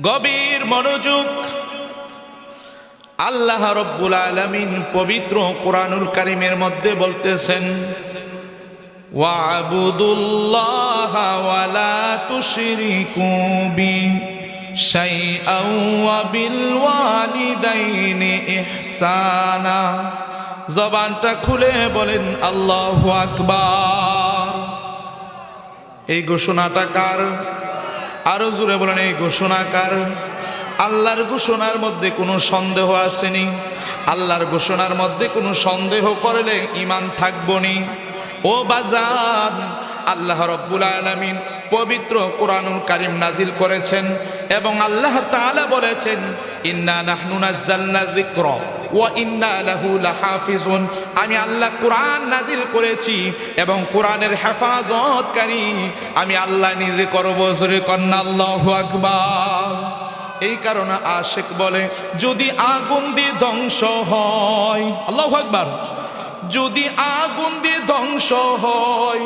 গভীর মনোযোগ। আল্লাহ রব্বুল আলামিন পবিত্র কোরআনুল কারীমের মধ্যে বলতেছেন, ওয়া'বুদুল্লাহা ওয়া লা তুশরিকু বি শাইআন ওয়া বিল ওয়ালিদাইনি ইহসানা। জবানটা খুলে বলেন আল্লাহু আকবার। এই ঘোষণাটা কার? আরো জোরে বলেন, এই ঘোষণা কার? আল্লাহর ঘোষণার মধ্যে কোনো সন্দেহ আসেনি। আল্লাহর ঘোষণার মধ্যে কোনো সন্দেহ করলে ঈমান থাকবনি। ও বাজার, আল্লাহ রব্বুল আলামিন পবিত্র কোরআনুল কারীম নাজিল করেছেন এবং আল্লাহ তাআলা বলেছেন, ইন্না নাহনু নাযালনা যিকরা ওয়া ইন্না লাহু লাহাফিজুন। আমি আল্লাহ কোরআন নাজিল করেছি এবং কোরআনের হেফাজতকারী আমি আল্লাহ নিজে করব। জোরে কন্না আল্লাহু আকবার। এই কারণে আশিক বলে, যদি আগুন দিয়ে ধ্বংস হয়, আল্লাহু আকবার, যদি আগুন দিয়ে ধ্বংস হয়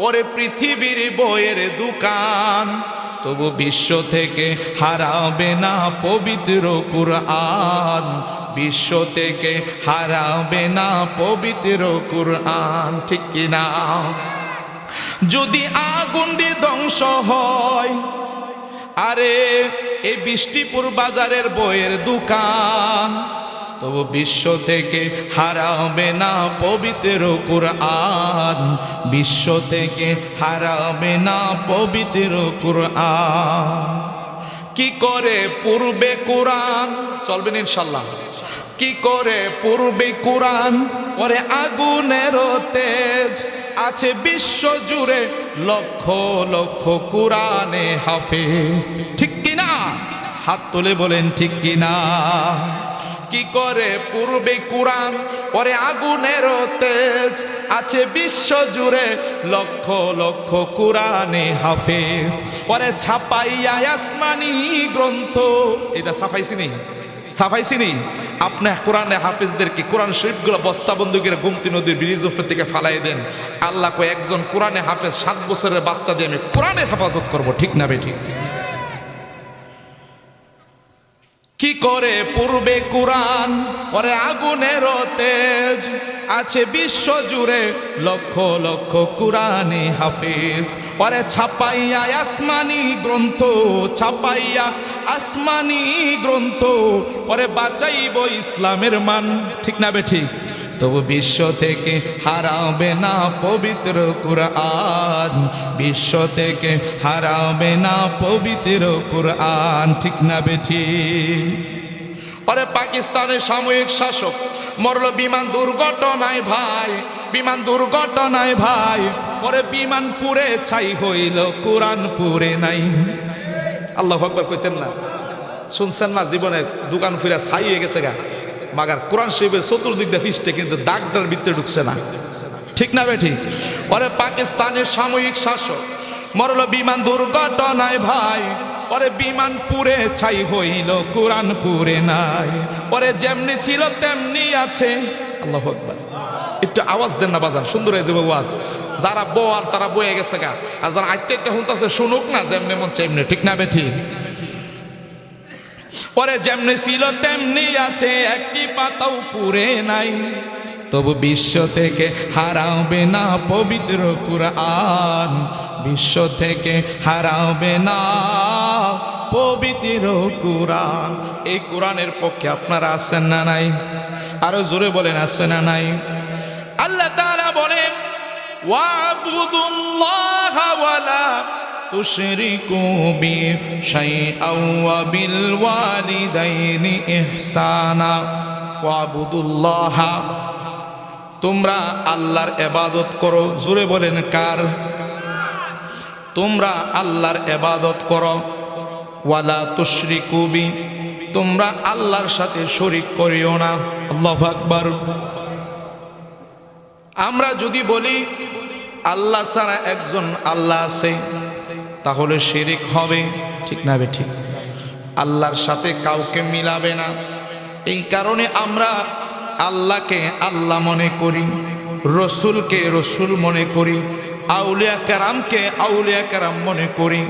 ওরে পৃথিবীর বইয়ের দোকান, তবু বিশ্ব থেকে হারাবে না পবিত্র কুরআন। বিশ্ব থেকে হারাবে না পবিত্র কুরআন, ঠিক কিনা? যদি আগুন দিয়ে ধ্বংস হয়, আরে এই বৃষ্টিপুর বাজারের বইয়ের দোকান, তবু বিশ্ব থেকে হারাবে না পবিত্র কুরআন। বিশ্ব থেকে হারাবে না পবিত্র কুরআন। কি করে পূর্বে কোরআন চলবেন ইনশাল্লাহ? কি করে পূর্বে কোরআন ওরে আগুনের তেজ আছে বিশ্ব জুড়ে লক্ষ লক্ষ কোরআনে হাফেজ, ঠিক কিনা? হাত তুলে বলেন ঠিক কিনা? কি করে পূর্বে কোরআন ওরে আগুনের তেজ আছে বিশ্ব জুড়ে লক্ষ লক্ষ কোরআনে হাফেজ ওরে ছাপাইয়া আসমানি গ্রন্থ। এটা সাফাইছি নেই আপনি কোরআনে হাফেজদেরকে কোরআন শরীফগুলো বস্তাবন্দি করে গোমতী নদীর ব্রিজ উপর থেকে ফালাই দেন। আল্লাহ কয়, একজন কোরআনে হাফেজ 7 বছরের বাচ্চা দিয়ে আমি কোরআনের হেফাজত করব, ঠিক না বেঠিক? কি করে পূর্বে কোরআন ওরে আগুনের তেজ আছে বিশ্ব জুড়ে লক্ষ লক্ষ কোরআনে হাফেজ ওরে ছাপাইয়া আসমানি গ্রন্থ, ছাপাইয়া আসমানি গ্রন্থ ওরে বাঁচাইব ইসলামের মান, ঠিক না বেঠিক? তবু বিশ্ব থেকে হারাবে না পবিত্র কুরআন। বিশ্ব থেকে হারাবে না পবিত্র কুরআন, ঠিক না বেঠিক? আরে পাকিস্তানের সাময়িক শাসক মরল বিমান দুর্ঘটনায় ভাই, বিমান দুর্ঘটনায় ভাই। পরে বিমান পুড়ে ছাই হইল, কোরআন পুড়ে নাই। আল্লাহু আকবার কইতেন না? শুনছেন না? জীবনে দোকান ফিরা ছাই হয়ে গেছে গা, মাগার কোরআন শরীফের চতুর্দিক দিয়ে ফিসটে, কিন্তু দাগটার ভিতরে ঢুকছে না, ঠিক না বেঠিক? ওরে পাকিস্তানের সাময়িক শাসক মরল বিমান দুর্ঘটনায় ভাই। ওরে বিমান পুড়ে ছাই হইল, কোরআন পুড়ে নাই। ওরে যেমনি ছিল তেমনি আছে। আল্লাহু আকবার। একটু আওয়াজ দেন না বাজান, সুন্দর হয়ে যাবে ওয়াজ। যারা আর তারা বয়ে গেছে গা, আর যারা আইটা শুনতেছে শুনুক না, যেমনি মন চেমনি, ঠিক না বেঠিক? পরে যেমনি ছিল তেমনি আছে, একটি পাতাও পুড়ে নাই। তবু বিশ্ব থেকে হারাবে না পবিত্র কুরআন। বিশ্ব থেকে হারাবে না পবিত্র কুরআন। এই কোরআনের পক্ষে আপনারা আছেন না নাই? আরো জোরে বলেন, আছেন না নাই? আল্লাহ তাআলা বলেন, ওয়া'বুদুল্লাহা ওয়া লা তুশরিকু বি শাইআন ওয়া বিল ওয়ালিদাইনি ইহসানা। ওয়া'বুদুল্লাহা, তোমরা আল্লাহর ইবাদত করো। জোরে বলেন কার? তোমরা আল্লাহর ইবাদত করো। ওয়া লা তুশরিকু বি, তোমরা আল্লাহর সাথে শরীক করিও না। আল্লাহু আকবার। আমরা যদি বলি আল্লাহ ছাড়া একজন আল্লাহ আছে, তাহলে শিরিক হবে, ঠিক না বেঠিক? আল্লাহর সাথে কাউকে মিলাবে না। এই কারণে আমরা আল্লাহকে আল্লাহ মনে করি, রসুলকে রসুল মনে করি, আউলিয়া কেরামকে আউলিয়া কেরাম মনে করি।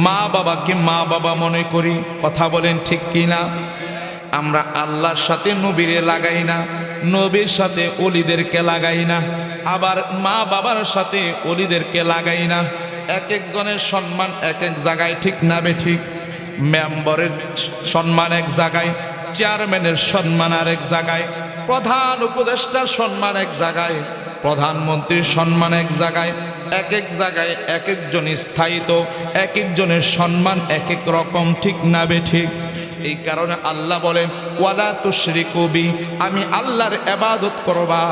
মা বাবাকে মা বাবা মনে করি। কথা বলেন ঠিক কিনা? আমরা আল্লাহর সাথে নবীরে লাগাই না, নবীর সাথে ওলিদেরকে লাগাই না, আবার মা বাবার সাথে ওলিদেরকে লাগাই না। এক একজনের সম্মান এক এক জায়গায়, ঠিক না বে ঠিক? মেম্বারের সম্মান এক জায়গায়, চেয়ারম্যানের সম্মান আর এক জায়গায়, প্রধান উপদেষ্টার সম্মান এক জায়গায়, প্রধানমন্ত্রীর সম্মান এক জায়গায়। এক এক জায়গায় এক একজন স্থায়িত্ব, এক একজনের সম্মান এক এক রকম, ঠিক না বে ঠিক? এই কারণে আল্লাহ বলেন ওয়ালা তুশরিকু বি, আমি আল্লাহর ইবাদত করবা,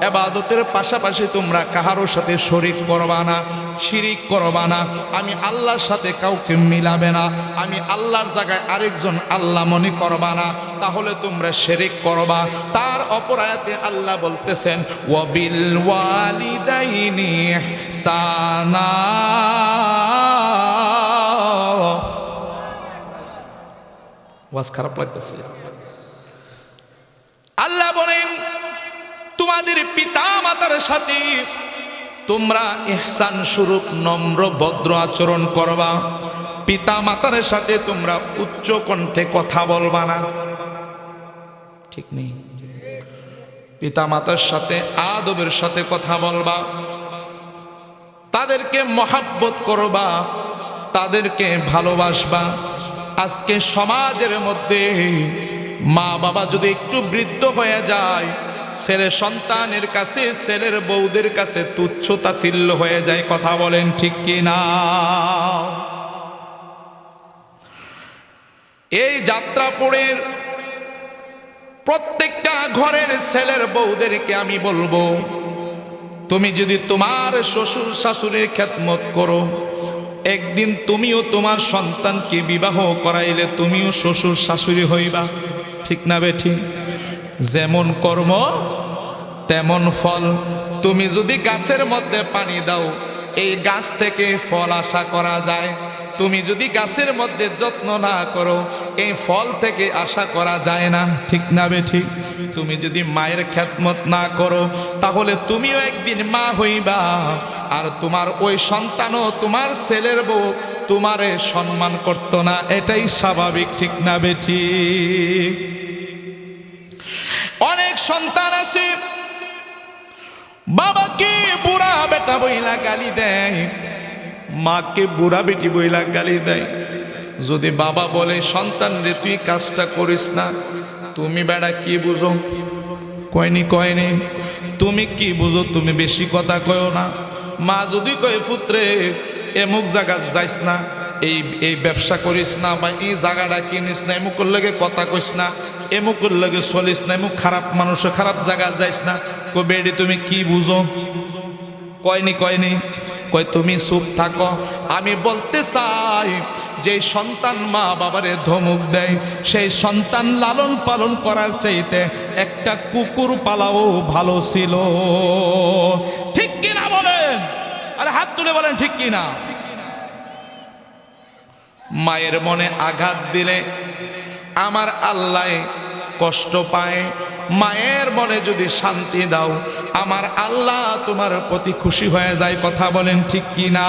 ইবাদতের পাশাপাশি তোমরা কাহারো সাথে শরীক করবা না, শিরিক করবা না। আমি আল্লাহর সাথে কাউকে মিলাবে না, আমি আল্লাহর জায়গায় আরেকজন আল্লাহ মনে করবা না, তাহলে তোমরা শিরিক করবা। তার অপর আয়াতে আল্লাহ বলতেছেন ওয়াবিল ওয়ালিদাইনি ইহসানা। ওয়াজ খারাপ লাগতেছে? আল্লাহ বলেন তোমাদের পিতা মাতার সাথে তোমরা ইহসান স্বরূপ নম্র ভদ্র আচরণ করবা। পিতা মাতার সাথে তোমরা উচ্চ কণ্ঠে কথা বলবা না, ঠিক নেই? পিতা মাতার সাথে আদবের সাথে কথা বলবা, তাদেরকে মহাব্বত করবা, তাদেরকে ভালোবাসবা। আজকে সমাজের মধ্যে মা বাবা যদি একটু বৃদ্ধ হয়ে যায়, ছেলে সন্তানের কাছে, ছেলের বউদের কাছে তুচ্ছ তাচ্ছিল্য হয়ে যায়। কথা বলেন ঠিক কি না? এই যাত্রাপুরের প্রত্যেকটা ঘরের ছেলের বউদেরকে আমি বলবো, তুমি যদি তোমার শ্বশুর শাশুড়ির খেদমত করো, একদিন তুমিও তোমার সন্তানকে বিবাহ করাইলে তুমিও শ্বশুর শাশুড়ি হইবা, ঠিক না বে ঠিক? যেমন কর্ম তেমন ফল। তুমি যদি গাছের মধ্যে পানি দাও, এই গাছ থেকে ফল আশা করা যায়। তুমি যদি গাছের মধ্যে যত্ন না করো, এই ফল থেকে আশা করা যায় না, ঠিক না বে ঠিক? তুমি যদি মায়ের খেদমত না করো, তাহলে তুমিও একদিন মা হইবা, আর তোমার ওই সন্তানও, তোমার ছেলের বউ তোমারে সম্মান করত না। এটাই স্বাভাবিক, ঠিক না বে ঠিক? অনেক সন্তান আছে বাবাকে বুড়া বেটা বইলা গালি দেয়, মাকে বুড়া বেটি বইলা গালি দেয়। যদি বাবা বলে সন্তান রে তুই কাজটা করিস না, তুমি বেড়া কি বুঝো? কয়নি কয়নি, তুমি কি বুঝো? তুমি বেশি কথা কয়ো না। মা যদি কয় পুত্রে এমুক জায়গা যাইস না, এই ব্যবসা করিস না, বা এই জায়গাটা কিনিস না, এমুকের লাগে কথা কইস না, এমুকের লাগে চলিস না, এমুক খারাপ মানুষের খারাপ জায়গা যাইস না। কই বেডি তুমি কি বুঝো? কয়নি কয়নি, কই তুমি চুপ থাকো। আমি বলতে চাই, যে সন্তান মা বাবারে ধমক দেয়, সেই সন্তান লালন পালন করার চাইতে একটা কুকুর পালাও ভালো ছিল, ঠিক কিনা বলেন? আরে হাত তুলে বলেন ঠিক কিনা? মায়ের মনে আঘাত দিলে আমার আল্লাহ কষ্ট পায়, মায়ের মনে যদি শান্তি দাও, আমার আল্লাহ তোমার প্রতি খুশি হয়ে যায়। কথা বলেন ঠিক কি না?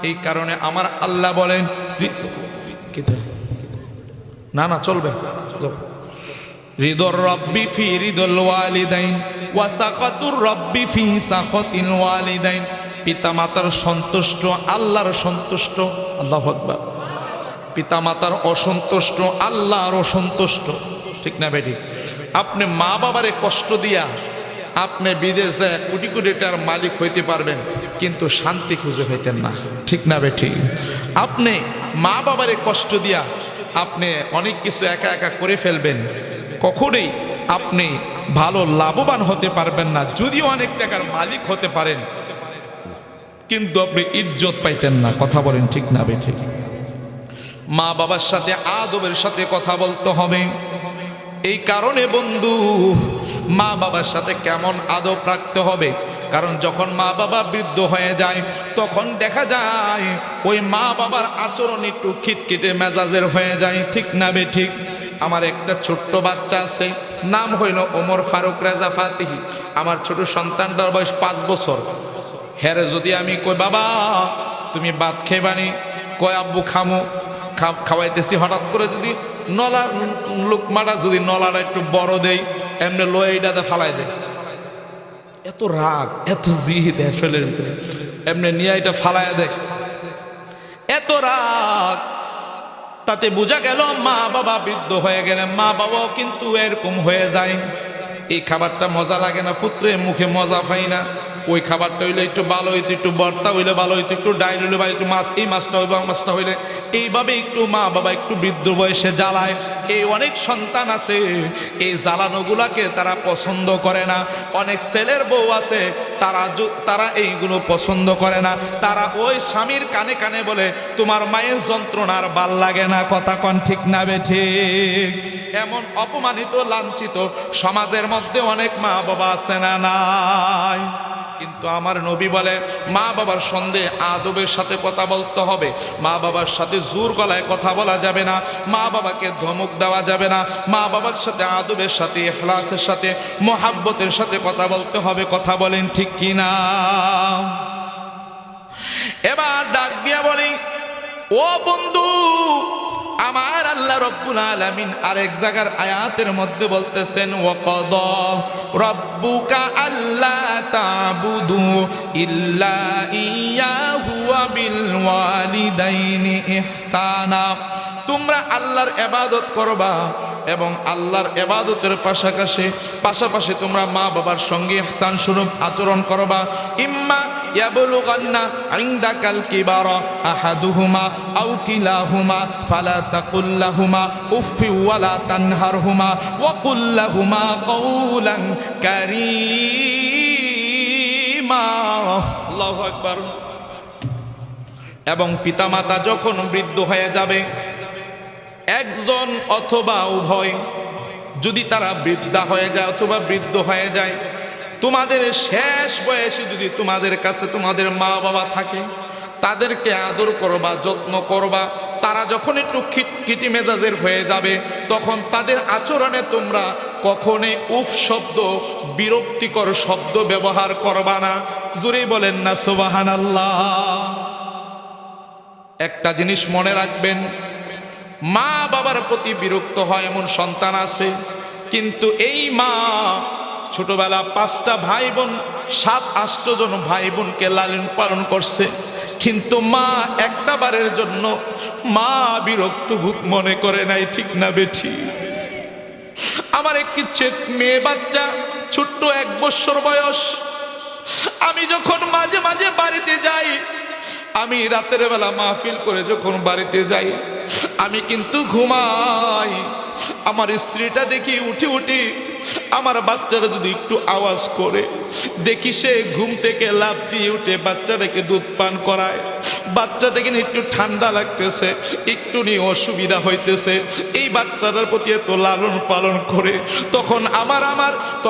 এই কারণে আমার আল্লাহ বলেন, না না চলবে, রিদর রব্বি ফি রিদল ওয়ালিদাইন ওয়া সাখাতুর রব্বি ফি সাখাতিল ওয়ালিদাইন। পিতা মাতার সন্তুষ্ট আল্লাহর সন্তুষ্ট। আল্লাহু আকবার। পিতা মাতার অসন্তুষ্ট আল্লাহর অসন্তুষ্ট, ঠিক না বেটি? আপনি মা বাবারে কষ্ট দিয়া আপনি বিদেশে কোটি কোটি টাকার মালিক হইতে পারবেন, কিন্তু শান্তি খুঁজে হইতেন না, ঠিক না বেটি? আপনি মা বাবারে কষ্ট দিয়া আপনি অনেক কিছু একা একা করে ফেলবেন, কখনোই আপনি ভালো লাভবান হতে পারবেন না। যদিও অনেক টাকার মালিক হতে পারেন, কিন্তু আপনি ইজ্জত পাইতেন না। কথা বলেন ঠিক না বেটি? মা বাবার সাথে আদবের সাথে কথা বলতে হবে। এই কারণে বন্ধু, মা বাবার সাথে কেমন আদব রাখতে হবে, কারণ যখন মা বাবা বৃদ্ধ হয়ে যায়, তখন দেখা যায় ওই মা বাবার আচরণ একটু খিটখিটে মেজাজের হয়ে যায়, ঠিক না বে ঠিক? আমার একটা ছোট্ট বাচ্চা আছে, নাম হইল ওমর ফারুক রেজা ফাতিহি। আমার ছোট সন্তানটার বয়স 5 বছর। হ্যাঁ, যদি আমি কই বাবা তুমি ভাত খেবানি, কয় আব্বু খামো, খাওয়াইতেছি, হঠাৎ করে যদি নলা লোকমাটা যদি নলাটা একটু বড় দেই, এমনি লয়ে এইটাতে ফালাই দেয়। এত রাগ, এত জিদ শরীরের ভিতরে, এমনি নিয়ে এটা ফালাইয়া দেয়, এত রাগ। তাতে বোঝা গেল মা বাবা বৃদ্ধ হয়ে গেলে মা বাবাও কিন্তু এরকম হয়ে যায়। এই খাবারটা মজা লাগে না, পুত্রের মুখে মজা পাই না, ওই খাবারটা হইলে একটু ভালো হইতো, একটু ভর্তা হইলে ভালো হইতো, একটু ডাইল হইলে বা একটু মাছ, এই মাছটা হইবে মাছটা হইলে, এইভাবে একটু মা বাবা একটু বৃদ্ধ বয়সে জ্বালায়। এই অনেক সন্তান আছে এই জ্বালানোগুলাকে তারা পছন্দ করে না। অনেক ছেলের বউ আছে তারা এইগুলো পছন্দ করে না। তারা ওই স্বামীর কানে কানে বলে তোমার মায়ের যন্ত্রণার ভাল লাগে না। কথা কন ঠিক না বেঠিক? এমন অপমানিত লাঞ্ছিত সমাজের মধ্যে অনেক মা বাবা আছে না নাই? কিন্তু আমার নবী বলে মা বাবার সঙ্গে আদবের সাথে কথা বলতে হবে, মা বাবার সাথে জোর গলায় কথা বলা যাবে না, মা বাবাকে ধমক দেওয়া যাবে না, মা বাবার সাথে আদবের সাথে ইখলাসের সাথে মোহাব্বতের সাথে কথা বলতে হবে। কথা বলেন ঠিক কি না? এবার ডাক দিয়া বলি, ও বন্ধু আমার, আল্লাহ রব্বুল আলামিন আরেক জায়গার আয়াতের মধ্যে বলতেছেন ওয়াকাদা রাব্বুকা আল্লা তা'বুদু ইল্লা ইয়াহু ওয়া বিল ওয়ালিদাইনি ইহসানা। তোমরা আল্লাহর ইবাদত করবা এবং আল্লাহর ইবাদতের পাশাপাশি তোমরা মা বাবার সঙ্গে ইহসান স্বরূপ আচরণ করবা। ইম্মা ইয়াবলুগান্না ইনদাকাল কিবারা আহাদুহুমা আও কিলাহুমা ফালা তাকুল লাহুমা উফফি ওয়ালা তানহারহুমা ওয়া কুল লাহুমা কাওলান কারীমা। আল্লাহু আকবার। এবং পিতামাতা যখন বৃদ্ধ হয়ে যাবে, একজন অথবা উভয়, যদি তারা বৃদ্ধা হয়ে যায় অথবা বৃদ্ধ হয়ে যায়, তোমাদের শেষ বয়সে যদি তোমাদের কাছে তোমাদের মা বাবা থাকে, তাদেরকে আদর করবা, যত্ন করবা। তারা যখন একটু খিটখিটি মেজাজের হয়ে যাবে, তখন তাদের আচরণে তোমরা কখনোই উফ শব্দ, বিরক্তিকর শব্দ ব্যবহার করবা না। জোরে বলেন না সুবহানাল্লাহ। একটা জিনিস মনে রাখবেন, মা বাবার প্রতি বিরক্ত হয় এমন সন্তান আছে, কিন্তু এই মা ছোটবেলা 5টা ভাই বোন 7-8 জন ভাই বোনকে লালন পালন করছে, কিন্তু মা একটা বারের জন্য মা বিরক্ত ভূত মনে করে নাই। ঠিক না বেঠি? আমার একটি মেয়ে বাচ্চা ছোট্ট 1 বছর বয়স, আমি যখন মাঝে মাঝে বাড়িতে যাই, আমি রাতের বেলা মাহফিল করে যখন বাড়িতে যাই, আমি কিন্তু ঘুমাই। আমার স্ত্রীটা দেখি উঠে উঠে আমার বাচ্চারা যদি একটু আওয়াজ করে, দেখি সে ঘুম থেকে লাফ দিয়ে উঠে বাচ্চাটাকে দুধ পান করায়। বাচ্চাটাকে একটু ঠান্ডা লাগতেছে, একটু নিয়ে অসুবিধা হইতেছে, এই বাচ্চাটার প্রতি এত লালন পালন করে,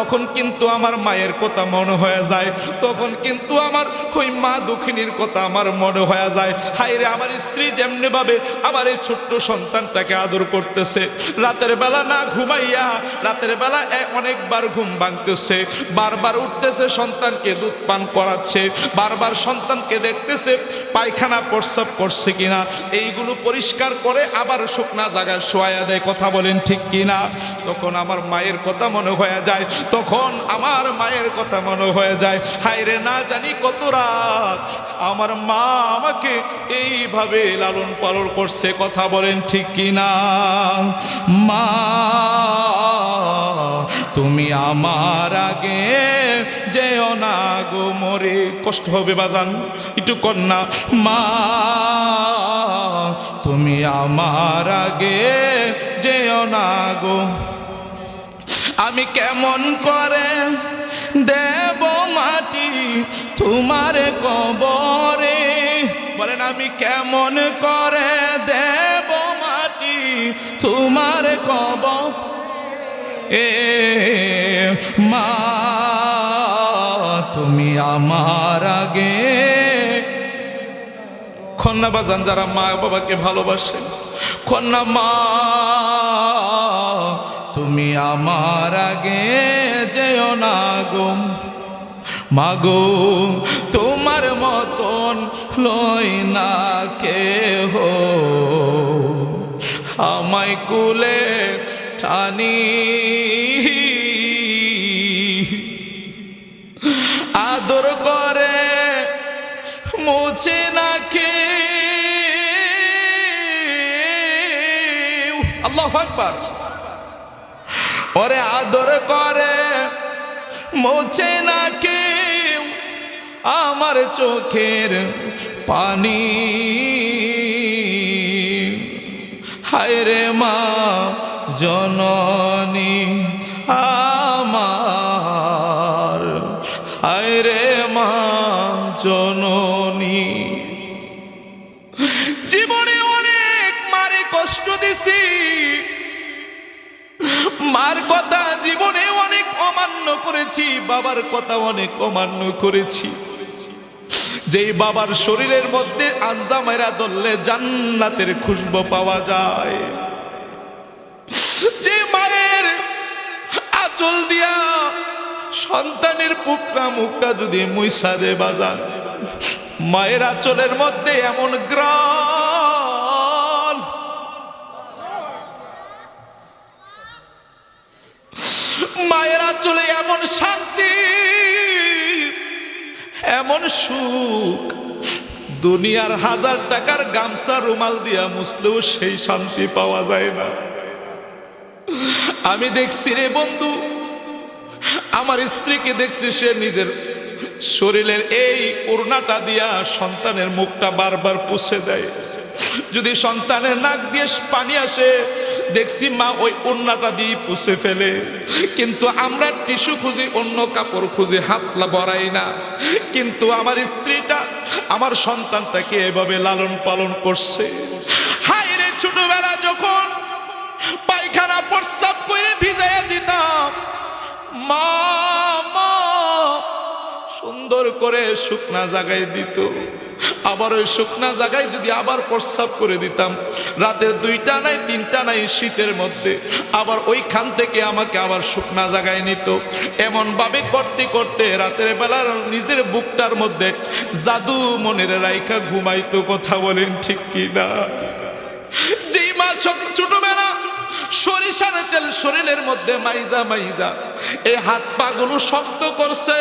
তখন কিন্তু আমার মায়ের কথা মনে হয়ে যায়, তখন কিন্তু আমার ওই মা দুঃখিনীর কথা আমার মনে হয়ে যায়। হায়রে, আমার স্ত্রী যেমনি ভাবে আমার এই ছোট্ট সন্তানটাকে আদর করতেছে, রাতের বেলা না ঘুমাইয়া রাতের বেলা অনেকবার ঘুম ভাঙতেছে, বারবার উঠতেছে, সন্তানকে দুধ পান করাচ্ছে, বারবার সন্তানকে দেখতেছে পায়খানা প্রস্রাব করছে কিনা, এইগুলো পরিষ্কার করে আবার শুকনা জায়গায় শোয়া দেয়। কথা বলেন ঠিক কিনা? তখন আমার মায়ের কথা মনে হয়ে যায়, তখন আমার মায়ের কথা মনে হয়ে যায়। হায়রে, না জানি কত রাত আমার মা আমাকে এইভাবে লালন পালন করছে। কথা বলেন ঠিক কিনা? মা তুমি আমার আগে যেও না গো মরে। কষ্ট হবে বাজান, একটু কন্যা। মা তুমি আমার আগে যেও না গো, আমি কেমন করে দেব মাটি তোমার কবরে। বলেন, আমি কেমন করে দেব মাটি তোমার কবর। মা তুমি আমার আগে। কন্যা বাজান, যারা মা বাবাকে ভালোবাসেন, কন্যা মা তুমি আমার আগে যেও না গো। মাগো তোমার মতন লয় না কেহ আমায় কুলে টানি, আদর করে মুছে না কেউ। আল্লাহু আকবার। ওরে আদর করে মুছে না কেউ আমার চোখের পানি। হায় রে মা জননী আমার, হায় রে মা জননী। জীবনে অনেক মারে কষ্ট দিছি, মার কথা জীবনে অনেক অমান্য করেছি, বাবার কথা অনেক অমান্য করেছি। যেই বাবার শরীরের মধ্যে আঞ্জামেরা ধরলে জান্নাতের খুশবু পাওয়া যায়, যে মায়ের আঁচল দিয়া সন্তানের পুকরা মুখটা যদি মুইসা দে বাজান, মায়ের আঁচলের মধ্যে এমন গ্রাণ, মায়ের আঁচলে এমন শান্তি, এমন সুখ, দুনিয়ার 1000 টাকার গামছা রুমাল দিয়া মুছলেও সেই শান্তি পাওয়া যায় না। আমি দেখছি রে বন্ধু, আমার স্ত্রীকে দেখছি, সে নিজের শরীরের এই ওড়নাটা দিয়া সন্তানের মুখটা বারবার পুছে দেয়। যদি সন্তানের নাক দিয়ে পানি আসে, দেখছি মা ওই ওড়নাটা দিয়ে পুছে ফেলে। কিন্তু আমরা টিস্যু খুঁজি, অন্য কাপড় খুঁজি, হাতলা বড়াই না। কিন্তু আমার স্ত্রীটা আমার সন্তানটাকে এভাবে লালন পালন করছে। হায় রে, ছোটবেলা যখন পায়খানা প্রস্রাব করে ভিজাইয়া দিতাম, মা মা সুন্দর করে শুকনা জায়গায় দিত, আবার ওই শুকনা জায়গায় যদি আবার প্রস্রাব করে দিতাম, রাতের 2টা নাই 3টা নাই শীতের মধ্যে আবার ওইখান থেকে আমাকে আবার শুকনা জায়গায় নিত। এমন ভাবে করতে করতে রাতের বেলা নিজের বুকটার মধ্যে জাদু মনের রাইখা ঘুমাইতো। কথা বলেন ঠিক কি না? যেই মা ছোটবেলা সরিষার তেল শরীরের মধ্যে মাইজা মাইজা এই হাত পা গুলো শক্ত করছে,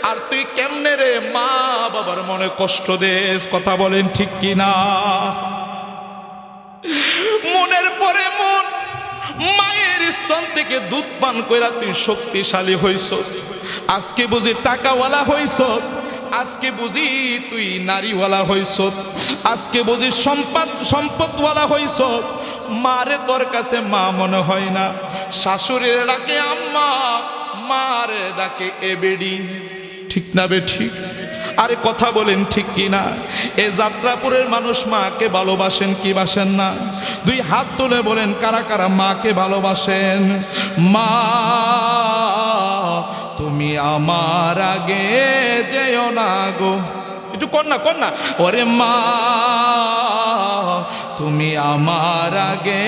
আর তুই কেমনে রে মা বাবার মনে কষ্ট দেস? কথা বলেন ঠিক কি না? মনের পরে মন, মায়ের স্তন থেকে দুধ পান কইরা তুই শক্তিশালী হইছস। আজকে বুঝি টাকাওয়ালা হইছস, আজকে বুঝি তুই নারীওয়ালা হইছস, আজকে বুঝি সম্পদওয়ালা হইছস। মারে তোর কাছে মা মনে হয় না, শাশুড়ির ডাকে আম্মা, মারে ডাকে এবেডি। ঠিক না বে ঠিক? আরে কথা বলেন ঠিক কি না? এই যাত্রাপুরের মানুষ মাকে ভালোবাসেন কি বাসেন না? 2 হাত তুলে বলেন কারা কারা মাকে ভালোবাসেন? মা তুমি আমার আগে যেও না গো, একটু কন্যা কন্যা, ওরে মা তুমি আমার আগে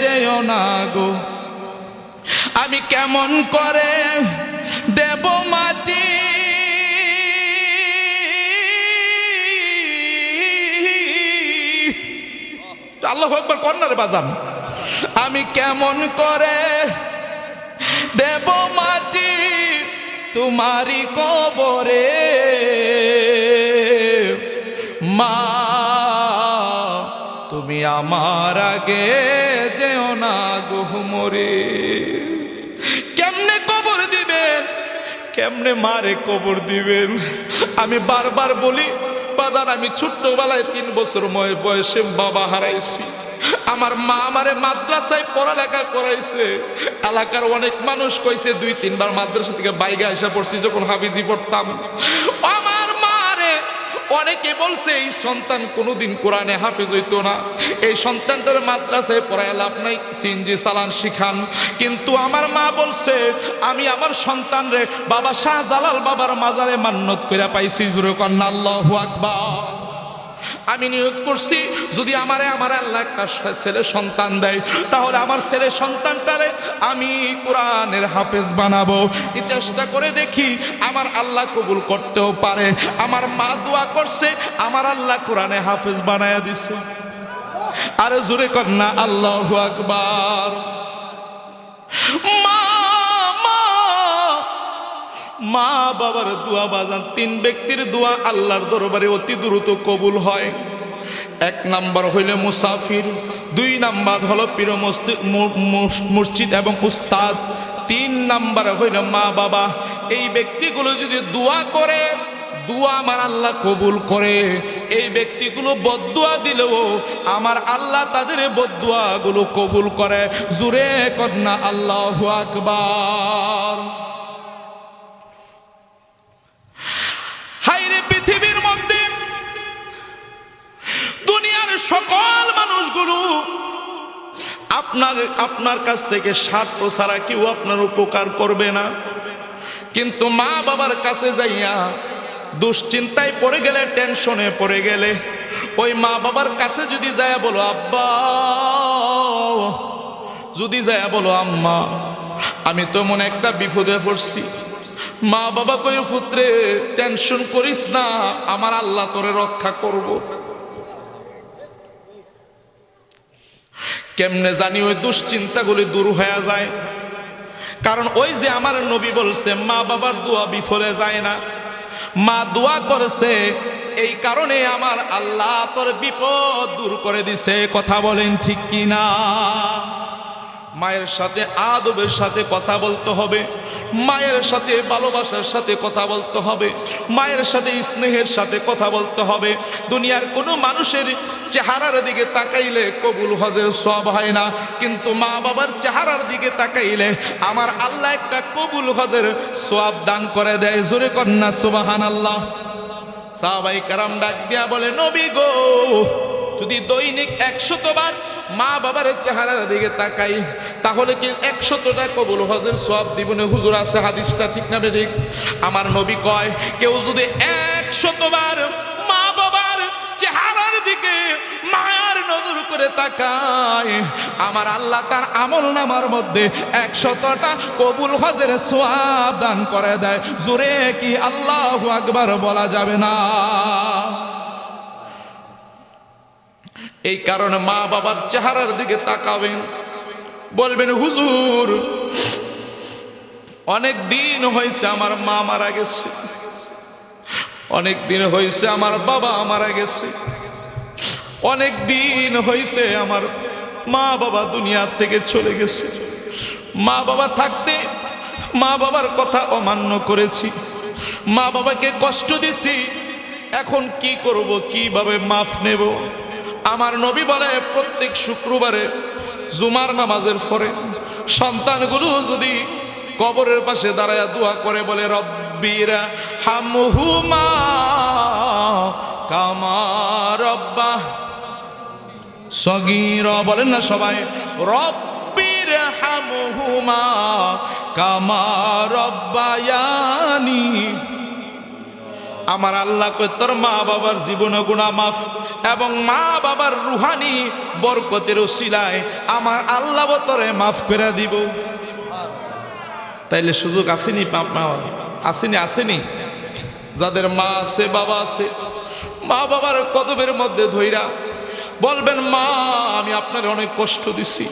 যেও না গো, আমি কেমন করে দেব মাটি, আল্লাহু আকবার, কন্যারে বাজান, আমি কেমন করে দেব মাটি তোমারি কবরে, মা তুমি আমার আগে যেও না গো মরে। কেমনে কবর দিবেন, কেমনে মারে কবর দিবেন? আমি বারবার বলি বাজার, আমি ছোট্টবেলায় 3 বছর বয়সে বাবা হারাইছি। আমার মা আমারে মাদ্রাসায় পড়ালেখা করাইছে। এলাকার অনেক মানুষ কইছে 2-3 বার মাদ্রাসা থেকে বাইরে এসে পড়ছি যখন হাফিজি পড়তাম। আমার মারে অনেকে বলছে এই সন্তান কোনোদিন কোরআনে হাফেজ হইতো না, এই সন্তানটার মাদ্রাসায় পড়ায় লাভ নাই, সিএনজি চালান শিখান। কিন্তু আমার মা বলছে আমি আমার সন্তান রে বাবা শাহজালাল বাবার মাজারে মান্নত কইরা পাইছি। জোরে কন্না আল্লাহু আকবার। আমি নিয়ত করছি যদি আমার আল্লাহ একটা ছেলে সন্তান দেয়, তাহলে আমার ছেলে সন্তানটারে আমি কোরআনের হাফেজ বানাবো। এই চেষ্টা করে দেখি আমার আল্লাহ কবুল করতেও পারে। আমার মা দোয়া করছে, আমার আল্লাহ কোরআনে হাফেজ বানায়া দিছে। আরে জোরে কর না আল্লাহু আকবার। মা বাবার দোয়া বাজান, তিন ব্যক্তির দোয়া আল্লাহর দরবারে অতি দ্রুত কবুল হয়। এক নাম্বার হইল মুসাফির, দুই নাম্বার হলো পীর মসজিদ এবং উস্তাদ, তিন নাম্বার হইল মা বাবা। এই ব্যক্তিগুলো যদি দোয়া করে, দোয়া আমার আল্লাহ কবুল করে। এই ব্যক্তিগুলো বদদুয়া দিলেও আমার আল্লাহ তাদের বদদুয়াগুলো কবুল করে। জোরে কর না আল্লাহু আকবার। হায়রে পৃথিবীর মধ্যে দুনিয়ার সকল মানুষগুলো আপনার কাছ থেকে স্বার্থ ছাড়া কেউ আপনার উপকার করবে না, কিন্তু মা বাবার কাছে যাইয়া দুশ্চিন্তায় পড়ে গেলে, টেনশনে পড়ে গেলে, ওই মা বাবার কাছে যদি যায় বলো আব্বা, যদি যায় বলো আম্মা, আমি তো মনে একটা বিপদে পড়ছি, মা বাবা কই পুত্রে টেনশন করিস না, আমার আল্লাহ তোরে রক্ষা করব। কেমনে জানি ওই দুশ্চিন্তাগুলি দূর হয়ে যায়? কারণ ওই যে আমার নবী বলছে মা বাবার দোয়া বিফলে যায় না। মা দোয়া করেছে, এই কারণে আমার আল্লাহ তোর বিপদ দূর করে দিছে। কথা বলেন ঠিক কি না? মায়ের সাথে আদবের সাথে কথা বলতে হবে, মায়ের সাথে ভালোবাসার সাথে কথা বলতে হবে, মায়ের সাথে স্নেহের সাথে কথা বলতে হবে। দুনিয়ার কোনো মানুষের চেহারার দিকে তাকাইলে কবুল হজের সওয়াব হয় না, কিন্তু মা বাবার চেহারার দিকে তাকাইলে আমার আল্লাহ একটা কবুল হজের সওয়াব দান করে দেয়। জোরে কন্যা সুবহানাল্লাহ। সাহাবায়ে কেরাম ডাক দিয়া বলে, নবী গো, যদি দৈনিক 100 বার মা বাবার চেহারার দিকে তাকাই, তাহলে কি 100টা কবুল হজের সওয়াব দিব না? হুজুর আছে হাদিসটা ঠিক না ঠিক? আমার নবী কয়, কেউ যদি 100 বার মা বাবার চেহারার দিকে মায়ার নজর করে তাকায়, আমার আল্লাহ তার আমলনামার মধ্যে 100টা কবুল হজের সওয়াব দান করে দেয়। জোরে কি আল্লাহু আকবার বলা যাবে না? এই কারণে মা বাবার চেহারার দিকে তাকাবেন, বলবেন হুজুর অনেক দিন হয়েছে আমার মা মারা গেছে, অনেক দিন হয়েছে আমার বাবা মারা গেছে, অনেক দিন হয়েছে আমার মা বাবা দুনিয়া থেকে চলে গেছে। মা বাবা থাকতে মা বাবার কথা অমান্য করেছি, মা বাবাকে কষ্ট দিছি, এখন কি করব, কিভাবে মাফ নেব? আমার নবী বলে, প্রত্যেক শুক্রবারে জুমার নামাজের পরে সন্তানগুলো যদি কবরের পাশে দাঁড়ায় দোয়া করে, বলে রব্বিরা হামহুমা কামা রব্বা সগীরা, বলেন না সবাই, রব্বিরা হামহুমা কামা রব্বায়ানি। আমার আল্লাহ কই তোর মা বাবার জীবন গুনাহ মাফ এবং মা বাবার রুহানি বরকতের ওসিলায় আমার আল্লাহ তোরে মাফ করে দিব। তাইলে সুযোগ আসেনি পাপ পাওয়ার? আসেনি? আসেনি? যাদের মা আছে বাবা আছে, মা বাবার কদমের মধ্যে ধইরা বলবেন, মা আমি আপনার অনেক কষ্ট দিছি,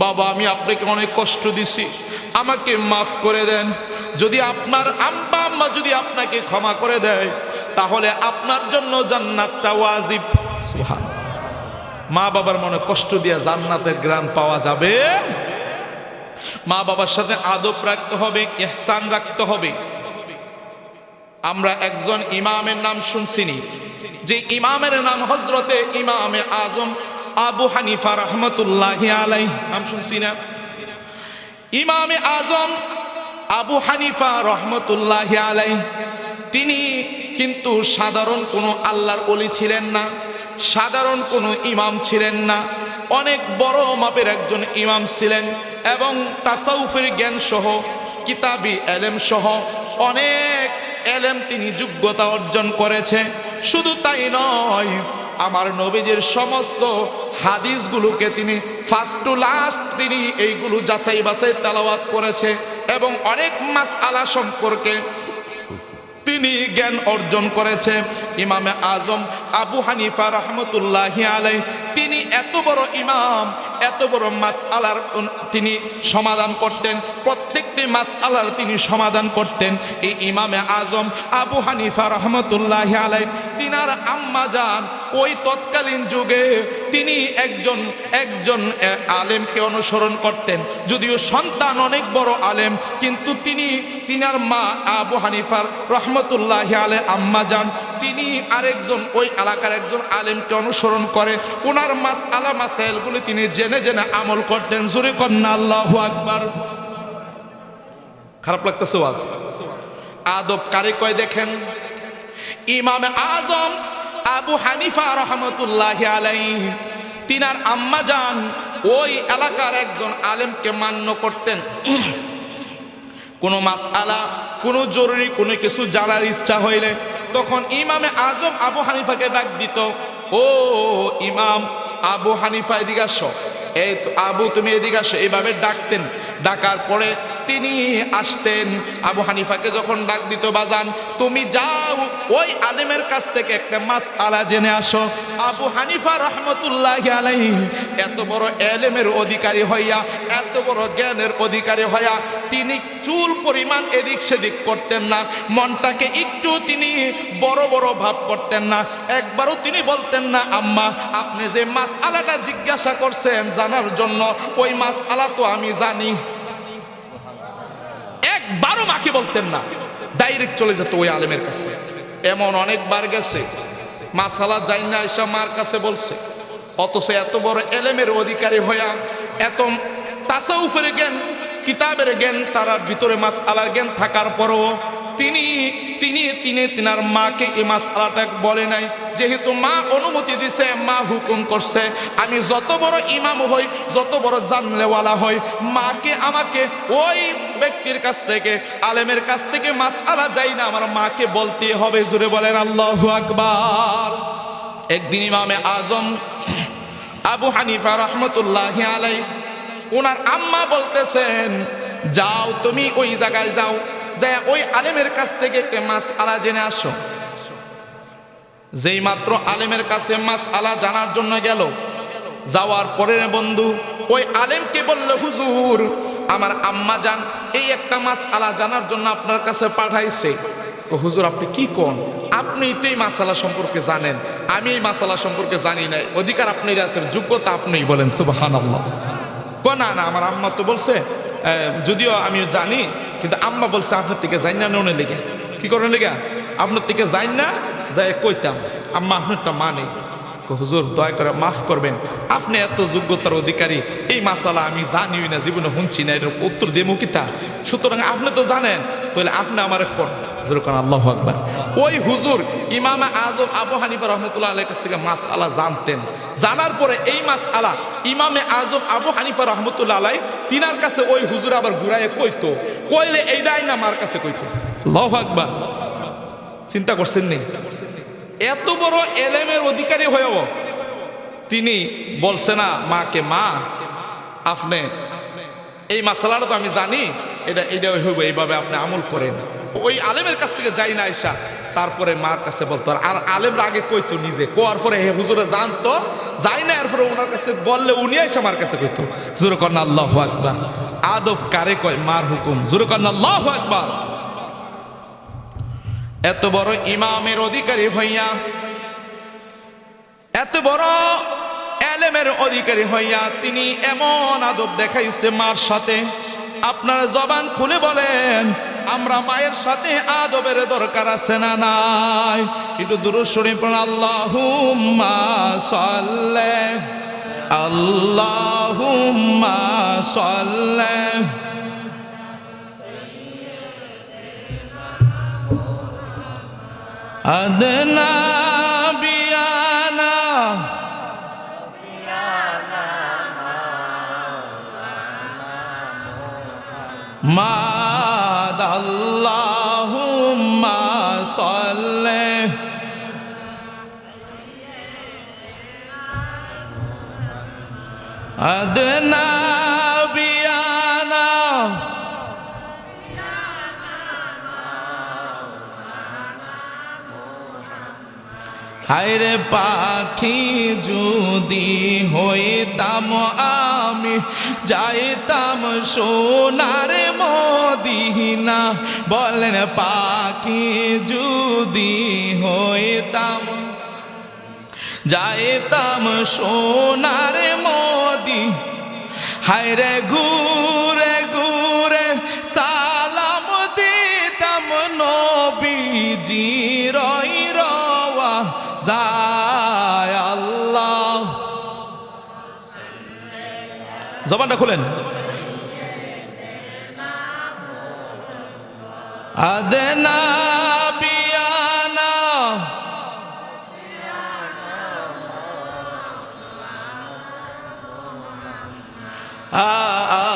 বাবা আমি আপনাকে অনেক কষ্ট দিছি, আমাকে মাফ করে দেন। যদি আপনার আম্মা আম্মা যদি আপনাকে ক্ষমা করে দেয়, তাহলে আপনার জন্য জান্নাতটা ওয়াজিব। সুবহানাল্লাহ। মা বাবার মনে কষ্ট দিয়ে জান্নাতের গ্রান পাওয়া যাবে? মা বাবার সাথে আদব রাখতে হবে, ইহসান রাখতে হবে। আমরা একজন ইমামের নাম শুনছিনি, যে ইমামের নাম হযরতে ইমামে আজম আবু হানিফা রাহমাতুল্লাহি আলাইহি, নাম শুনছি না? ইমামে আজম আবু হানিফা রহমতুল্লাহি আলাইহি, তিনি কিন্তু সাধারণ কোনো আল্লাহর ওলি ছিলেন না, সাধারণ কোনো ইমাম ছিলেন না, অনেক বড় মাপের একজন ইমাম ছিলেন এবং তাসাউফের জ্ঞান সহ, কিতাবি এলেম সহ অনেক এলেম তিনি যোগ্যতা অর্জন করেছে। শুধু তাই নয়, আমার নবীজির সমস্ত হাদিসগুলোকে তিনি ফার্স্ট টু লাস্ট তিনি এইগুলো যাচাই বাছাই তেলাওয়াত করেছে এবং অনেক মাসআলা সম্পর্কে তিনি জ্ঞান অর্জন করেছে। ইমামে আজম আবু হানিফা রাহমাতুল্লাহি আলাইহি তিনি এত বড় ইমাম, এত বড় মাসআলার তিনি সমাধান করতেন, প্রত্যেকটি মাসআলার তিনি সমাধান করতেন। এই ইমামে আজম আবু হানিফা রাহমাতুল্লাহি আলাইহি তিনার আম্মা জান ওই তৎকালীন যুগে তিনি একজন আলেমকে অনুসরণ করতেন, যদিও সন্তান অনেক বড় আলেম, কিন্তু তিনার মা আবু হানিফার রহমতুল্লাহি আলাইহি আম্মা জান তিনি আরেকজন ওই এলাকার একজন আলেমকে অনুসরণ করে ওনার মাসআলা মাসাইলগুলো তিনি জেনে জেনে আমল করতেন। জোরে কন্না আল্লাহু আকবার। খারাপ লাগতেছে ওয়াজ? আদব কারে কয় দেখেন, ইমামে আজম আবু হানিফা রহমতুল্লাহি আলাইহি তিনার আম্মা জান ওই এলাকার একজন আলেমকে মান্য করতেন। কোনো মাসআলা, কোনো জরুরি কোনো কিছু জানার ইচ্ছা হইলে তখন ইমামে আজম আবু হানিফাকে ডাক দিত, ও ইমাম আবু হানিফা এদিকে আসো, এই তো আবু তুমি এদিকে আসো, এইভাবে ডাকতেন। ডাকার পরে তিনি আসতেন। আবু হানিফাকে যখন ডাক দিত, বাজান তুমি যাও ওই আলেমের কাছ থেকে একটা মাসআলা জেনে আসো। আবু হানিফা রহমতুল্লাহি আলাইহি এত বড় এলেমের অধিকারী হইয়া, এত বড় জ্ঞানের অধিকারী হইয়া তিনি চুল পরিমাণ এদিক সেদিক করতেন না, মনটাকে একটু তিনি বড় বড় ভাব করতেন না। একবারও তিনি বলতেন না, আম্মা আপনি যে মাসআলাটা জিজ্ঞাসা করছেন জানার জন্য, ওই মাসআলা তো আমি জানি। একবারও মাকে বলতেন না, ডাইরেক্ট চলে যেত ওই আলেমের কাছে। এমন অনেকবার গেছে মাসআলা জানি না এসে মার কাছে বলছে, অথচ এত বড় এলেমের অধিকারী হইয়া, এত তাসাউফের জ্ঞান, কিতাবের জ্ঞান তার ভিতরে মাসআলার জ্ঞান থাকার পরও তিনি তিনার মাকে এই মাসআলাটা বলে নাই। যেহেতু মা অনুমতি দিছে, মা হুকুম করছে, আমি যত বড় ইমাম হই, যত বড় জানলেওয়ালা হই, মাকে আমাকে ওই ব্যক্তির কাছ থেকে, আলেমের কাছ থেকে মাসআলা যাই না, আমার মাকে বলতে হবে। জোরে বলেন আল্লাহু আকবার। একদিন ইমামে আজম আবু হানিফা রহমতুল্লাহি আলাইহি ওনার আম্মা বলতেছেন, যাও তুমি ওই জায়গায় যাও, যাই ওই আলেমের কাছ থেকে একটা মাসআলা জেনে আসো। যেই মাত্র আলেমের কাছে মাসআলা জানার জন্য গেল, যাওয়ার পরে বন্ধু ওই আলেমকে বলল, হুজুর আমার আম্মা জান এই একটা মাসআলা জানার জন্য আপনার কাছে পাঠাইছে। তো হুজুর আপনি কি কোন, আপনি তো এই মাসআলা সম্পর্কে জানেন, আমি এই মাসআলা সম্পর্কে জানি না, অধিকার আপনার আছে, যোগ্যতা আপনিই বলেন। সুবহানাল্লাহ। না না, আমার আম্মা তো বলছে, যদিও আমি জানি, কিন্তু আম্মা বলছে আপনার থেকে যাই না নুনে লেগে। কি করেন লেগে? আপনার থেকে যাই না, যাই কইতাম আম্মা আপনারটা মানে। হুজুর দয়া করে মাফ করবেন, আপনি এত যোগ্যতার অধিকারী, এই মাসআলা আমি জানিই না, জীবনে শুনছি না, এর উত্তর দেবো কিতা? সুতরাং আপনি তো জানেন, তাহলে আপনি আমার যেরকম আল্লাহু আকবার। ওই হুজুর ইমামে আজম আবু হানিফা রহমতুল্লাহ আলাইহির কাছ থেকে মাসআলা জানতেন। জানার পরে এই মাসআলা ইমামে আজম আবু হানিফা রহমতুল্লাহ আলাইহি তিনার কাছে ওই হুজুর আবার ঘুরাইয়ে কইতো, কইলে এইটাই না মার কাছে কইতো। আল্লাহু আকবার। চিন্তা করছেন নি? এত বড় এলেমের অধিকারী হয়েও তিনি বলছে না মাকে, মা আপনি এই মাসআলাটা তো আমি জানি, এটা হইব, এইভাবে আপনি আমল করেন। ওই আলেমের কাছ থেকে যাই না আইসা তারপরে মার কাছে বলতো। আর আলেমরা আগে কইতো নিজে, কোয়ার পরে হে হুজুরে জানতো, যাই না এরপরে ওনার কাছে বললে উনি আইসা মার কাছে কইতো। জোরে কর না আল্লাহু আকবার। আদব কারে কয়? মার হুকুম। জোরে কর না আল্লাহু আকবার। এত বড় ইমামের অধিকারী হইয়া, এত বড় এলেমের অধিকারী হইয়া তিনি এমন আদব দেখাইছে মার সাথে। আপনারা জবান খুলে বলেন, আমরা মায়ের সাথে আদবের দরকার আছে না নাই? একটু দুরূদ শরীফ পড়ুন। আল্লাহুম্মা সাল্লি আল্লাহুম্মা সাল্লি আদনা বিয়ানা মাদ আল্লাহুম্মা সাল্লি আদনা বিয়ানা হায়রে পাখি যদি হইতাম আমি যাইতাম সোনার মদিনা। বলেন পাখি যদি হইতাম যাইতাম সোনার মদিনা। হায়রে ঘুরে ঘুরে সালাম দিতাম নবীজি রই রওয়া যায় আল্লাহ। জবানটা খুলেন। আদনা বিয়ানা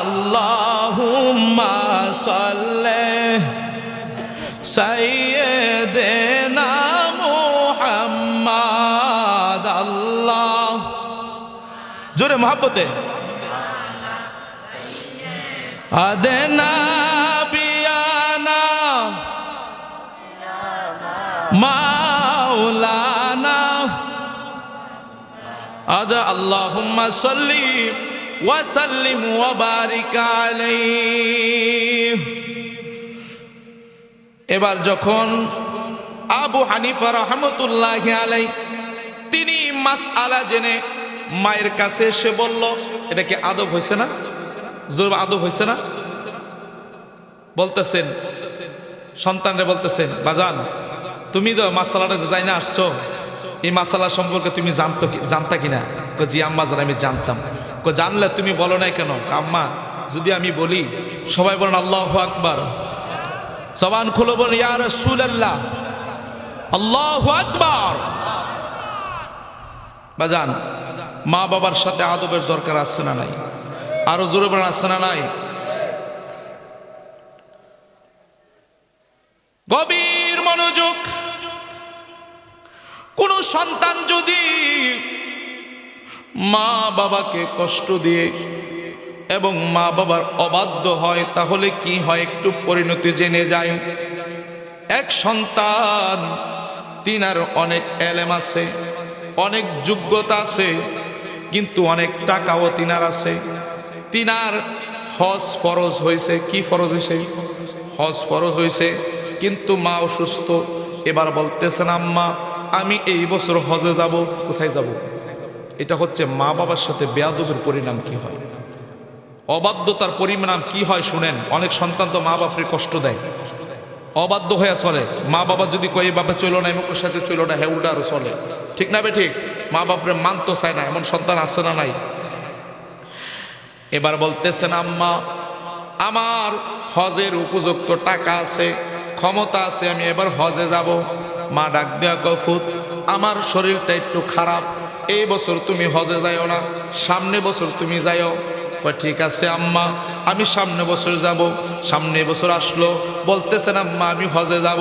আল্লাহুম্মা সাল্লি সাইয়্যিদিনা মুহাম্মাদ। আল্লাহ জোরে মহব্বতে। আদনা বিয়ানা মাওলানা আদ আল্লাহুম্মা সাল্লি ওয়া সাল্লিম ওয়া বারিক আলাইহি। এবার যখন আবু হানিফা রাহমাতুল্লাহি আলাইহি তিনি মাসআলা জেনে মায়ের কাছে এসে বলল, এটা কি আদব হয়েছে না? জোর আদব হয়েছে না? বলতেছেন সন্তানরে, বলতেছেন বাজান তুমি তো মাসালাটা যাই না আসছো, এই মাসালা সম্পর্কে তুমি জানতা কিনা? জি আম্মা জান আমি জানতাম। জানলে তুমি বলো নাই কেন? আম্মা যদি আমি বলি সবাই বলেন আল্লাহু আকবার, জবান খুলে বলেন ইয়া রাসূলুল্লাহ, আল্লাহু আকবার। বাজান মা বাবার সাথে আদবের দরকার আছে না নাই? আরো জোরে বলেন আছে না নাই? গভীর মনোযোগ। কোন সন্তান যদি মা বাবাকে কষ্ট দিয়ে এবং মা বাবার অবাধ্য হয় তাহলে কি হয় একটু পরিণতি জেনে যায়। এক সন্তান তিনার অনেক এলেম আছে, অনেক যোগ্যতা আছে, কিন্তু অনেক টাকাও তিনার আছে। তিনার হজ ফরজ হয়েছে। কি ফরজ হয়েছে? হজ ফরজ হয়েছে, কিন্তু মা অসুস্থ। এবার বলতেছেন আম্মা আমি এই বছর হজে যাব। কোথায় যাব? এটা হচ্ছে মা বাবার সাথে বেয়াদবের পরিণাম কি হয়, অবাধ্যতার পরিণাম কি হয় শুনেন। অনেক সন্তান তো মা বাপের কষ্ট দেয়, অবাধ্য হয়ে চলে। মা বাবা যদি কই বাবা চলো না, এমকের সাথে চলো না, হ্যাঁ উল্টা আরো চলে। ঠিক না বে ঠিক? মা বাপরে মানতে চায় না, এমন সন্তান আছে না নাই? এবার বলতেছেন আম্মা আমার হজের উপযুক্ত টাকা আছে, ক্ষমতা আছে, আমি এবার হজে যাব। মা ডাক দেয়া গফুত আমার শরীরটা একটু খারাপ, এই বছর তুমি হজে যাইও না, সামনে বছর তুমি যাইও। ঠিক আছে আম্মা আমি সামনে বছর যাব। সামনে বছর আসলো, বলতেছেন আম্মা আমি হজে যাব।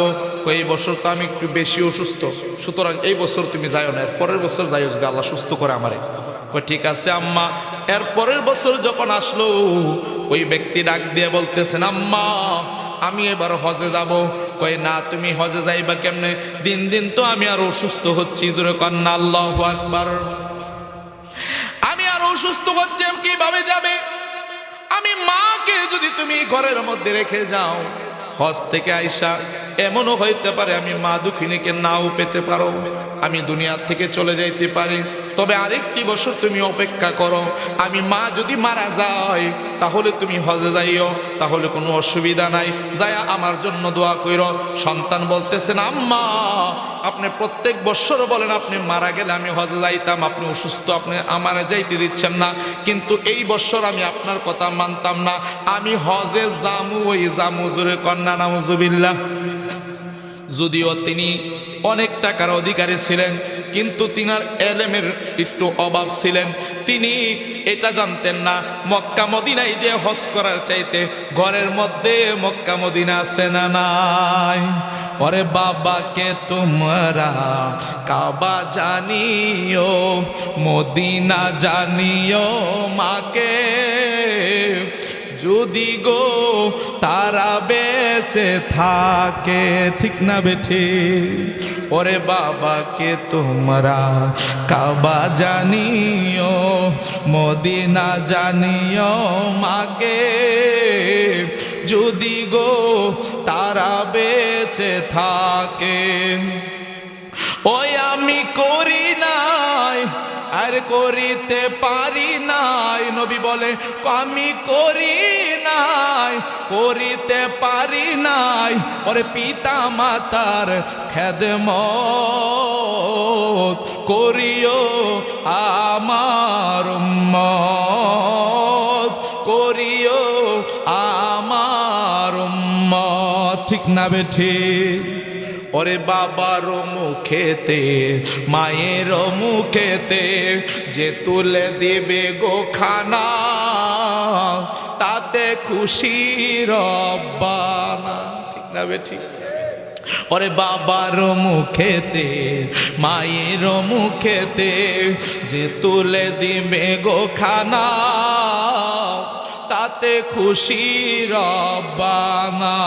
এই বছর তো আমি একটু বেশি অসুস্থ, সুতরাং এই বছর তুমি যাইও না, এর পরের বছর যাইও যদি আল্লাহ সুস্থ করে আমারে। ঠিক আছে আম্মা। এর পরের বছর যখন আসলো ওই ব্যক্তি ডাক দিয়ে বলতেছেন আম্মা আমি এবার হজে যাব। কই না তুমি হজে যাইবা কেমনে? দিন দিন তো আমি আর অসুস্থ হচ্ছি। জোরে কন্না আল্লাহু আকবার। আমি আর অসুস্থ হচ্ছে, কিভাবে যাবে? আমি মাকে যদি তুমি ঘরের মধ্যে রেখে যাও, হজ থেকে আইসা এমনও হইতে পারে আমি মা দুঃখিনীকে নাও পেতে পারো, আমি দুনিয়ার থেকে চলে যাইতে পারি। তবে আরেকটি বছর তুমি অপেক্ষা করো, আমি মা যদি মারা যায় তাহলে তুমি হজে যাইও, তাহলে কোনো অসুবিধা নাই, যায়া আমার জন্য দোয়া কইরো। সন্তান বলতেছেন আম্মা আপনি প্রত্যেক বছর বলেন আপনি মারা গেলে আমি হজে যাইতাম, আপনি অসুস্থ, আপনি আমারে যাইতে দিচ্ছেন না, কিন্তু এই বছর আমি আপনার কথা মানতাম না, আমি হজে জামু। ওই জামু জোরে কন্যা নাউজুবিল্লাহ। যদিও তিনি অনেক টাকার অধিকারী ছিলেন, কিন্তু তিনার এলেমের একটু অভাব ছিলেন। তিনি এটা জানতেন না মক্কা মদিনায় যে হজ করার চাইতে ঘরের মধ্যে মক্কা মদিনা আছে না নাই। ওরে বাবাকে তোমরা কাবা জানিও, মদিনা জানিও মাকে, যদি গো তারা বেঁচে থাকে। ঠিক না বেঠি? ওরে বাবাকে তোমরা কাবা জানিও, মদিনা জানিও মাকে, যদি গো তারা বেঁচে থাকে। ওই আমি করি নাই আর করিতে পারি নাই, নবী বলে আমি করি নাই করিতে পারি নাই, ওরে পিতা মাতার খেদমত করিও আমার উম্মত, করিও আমার উম্মত। ঠিক না বেঠিক? ওরে বাবার মুখেতে মায়ের মুখেতে যে তুলে দিবে গো খানা, তাতে খুশি রব্বানা। ঠিক না বেঠিক? ওরে বাবার মুখেতে মায়ের মুখেতে যে তুলে দিবে গো খানা, তাতে খুশি রব্বানা।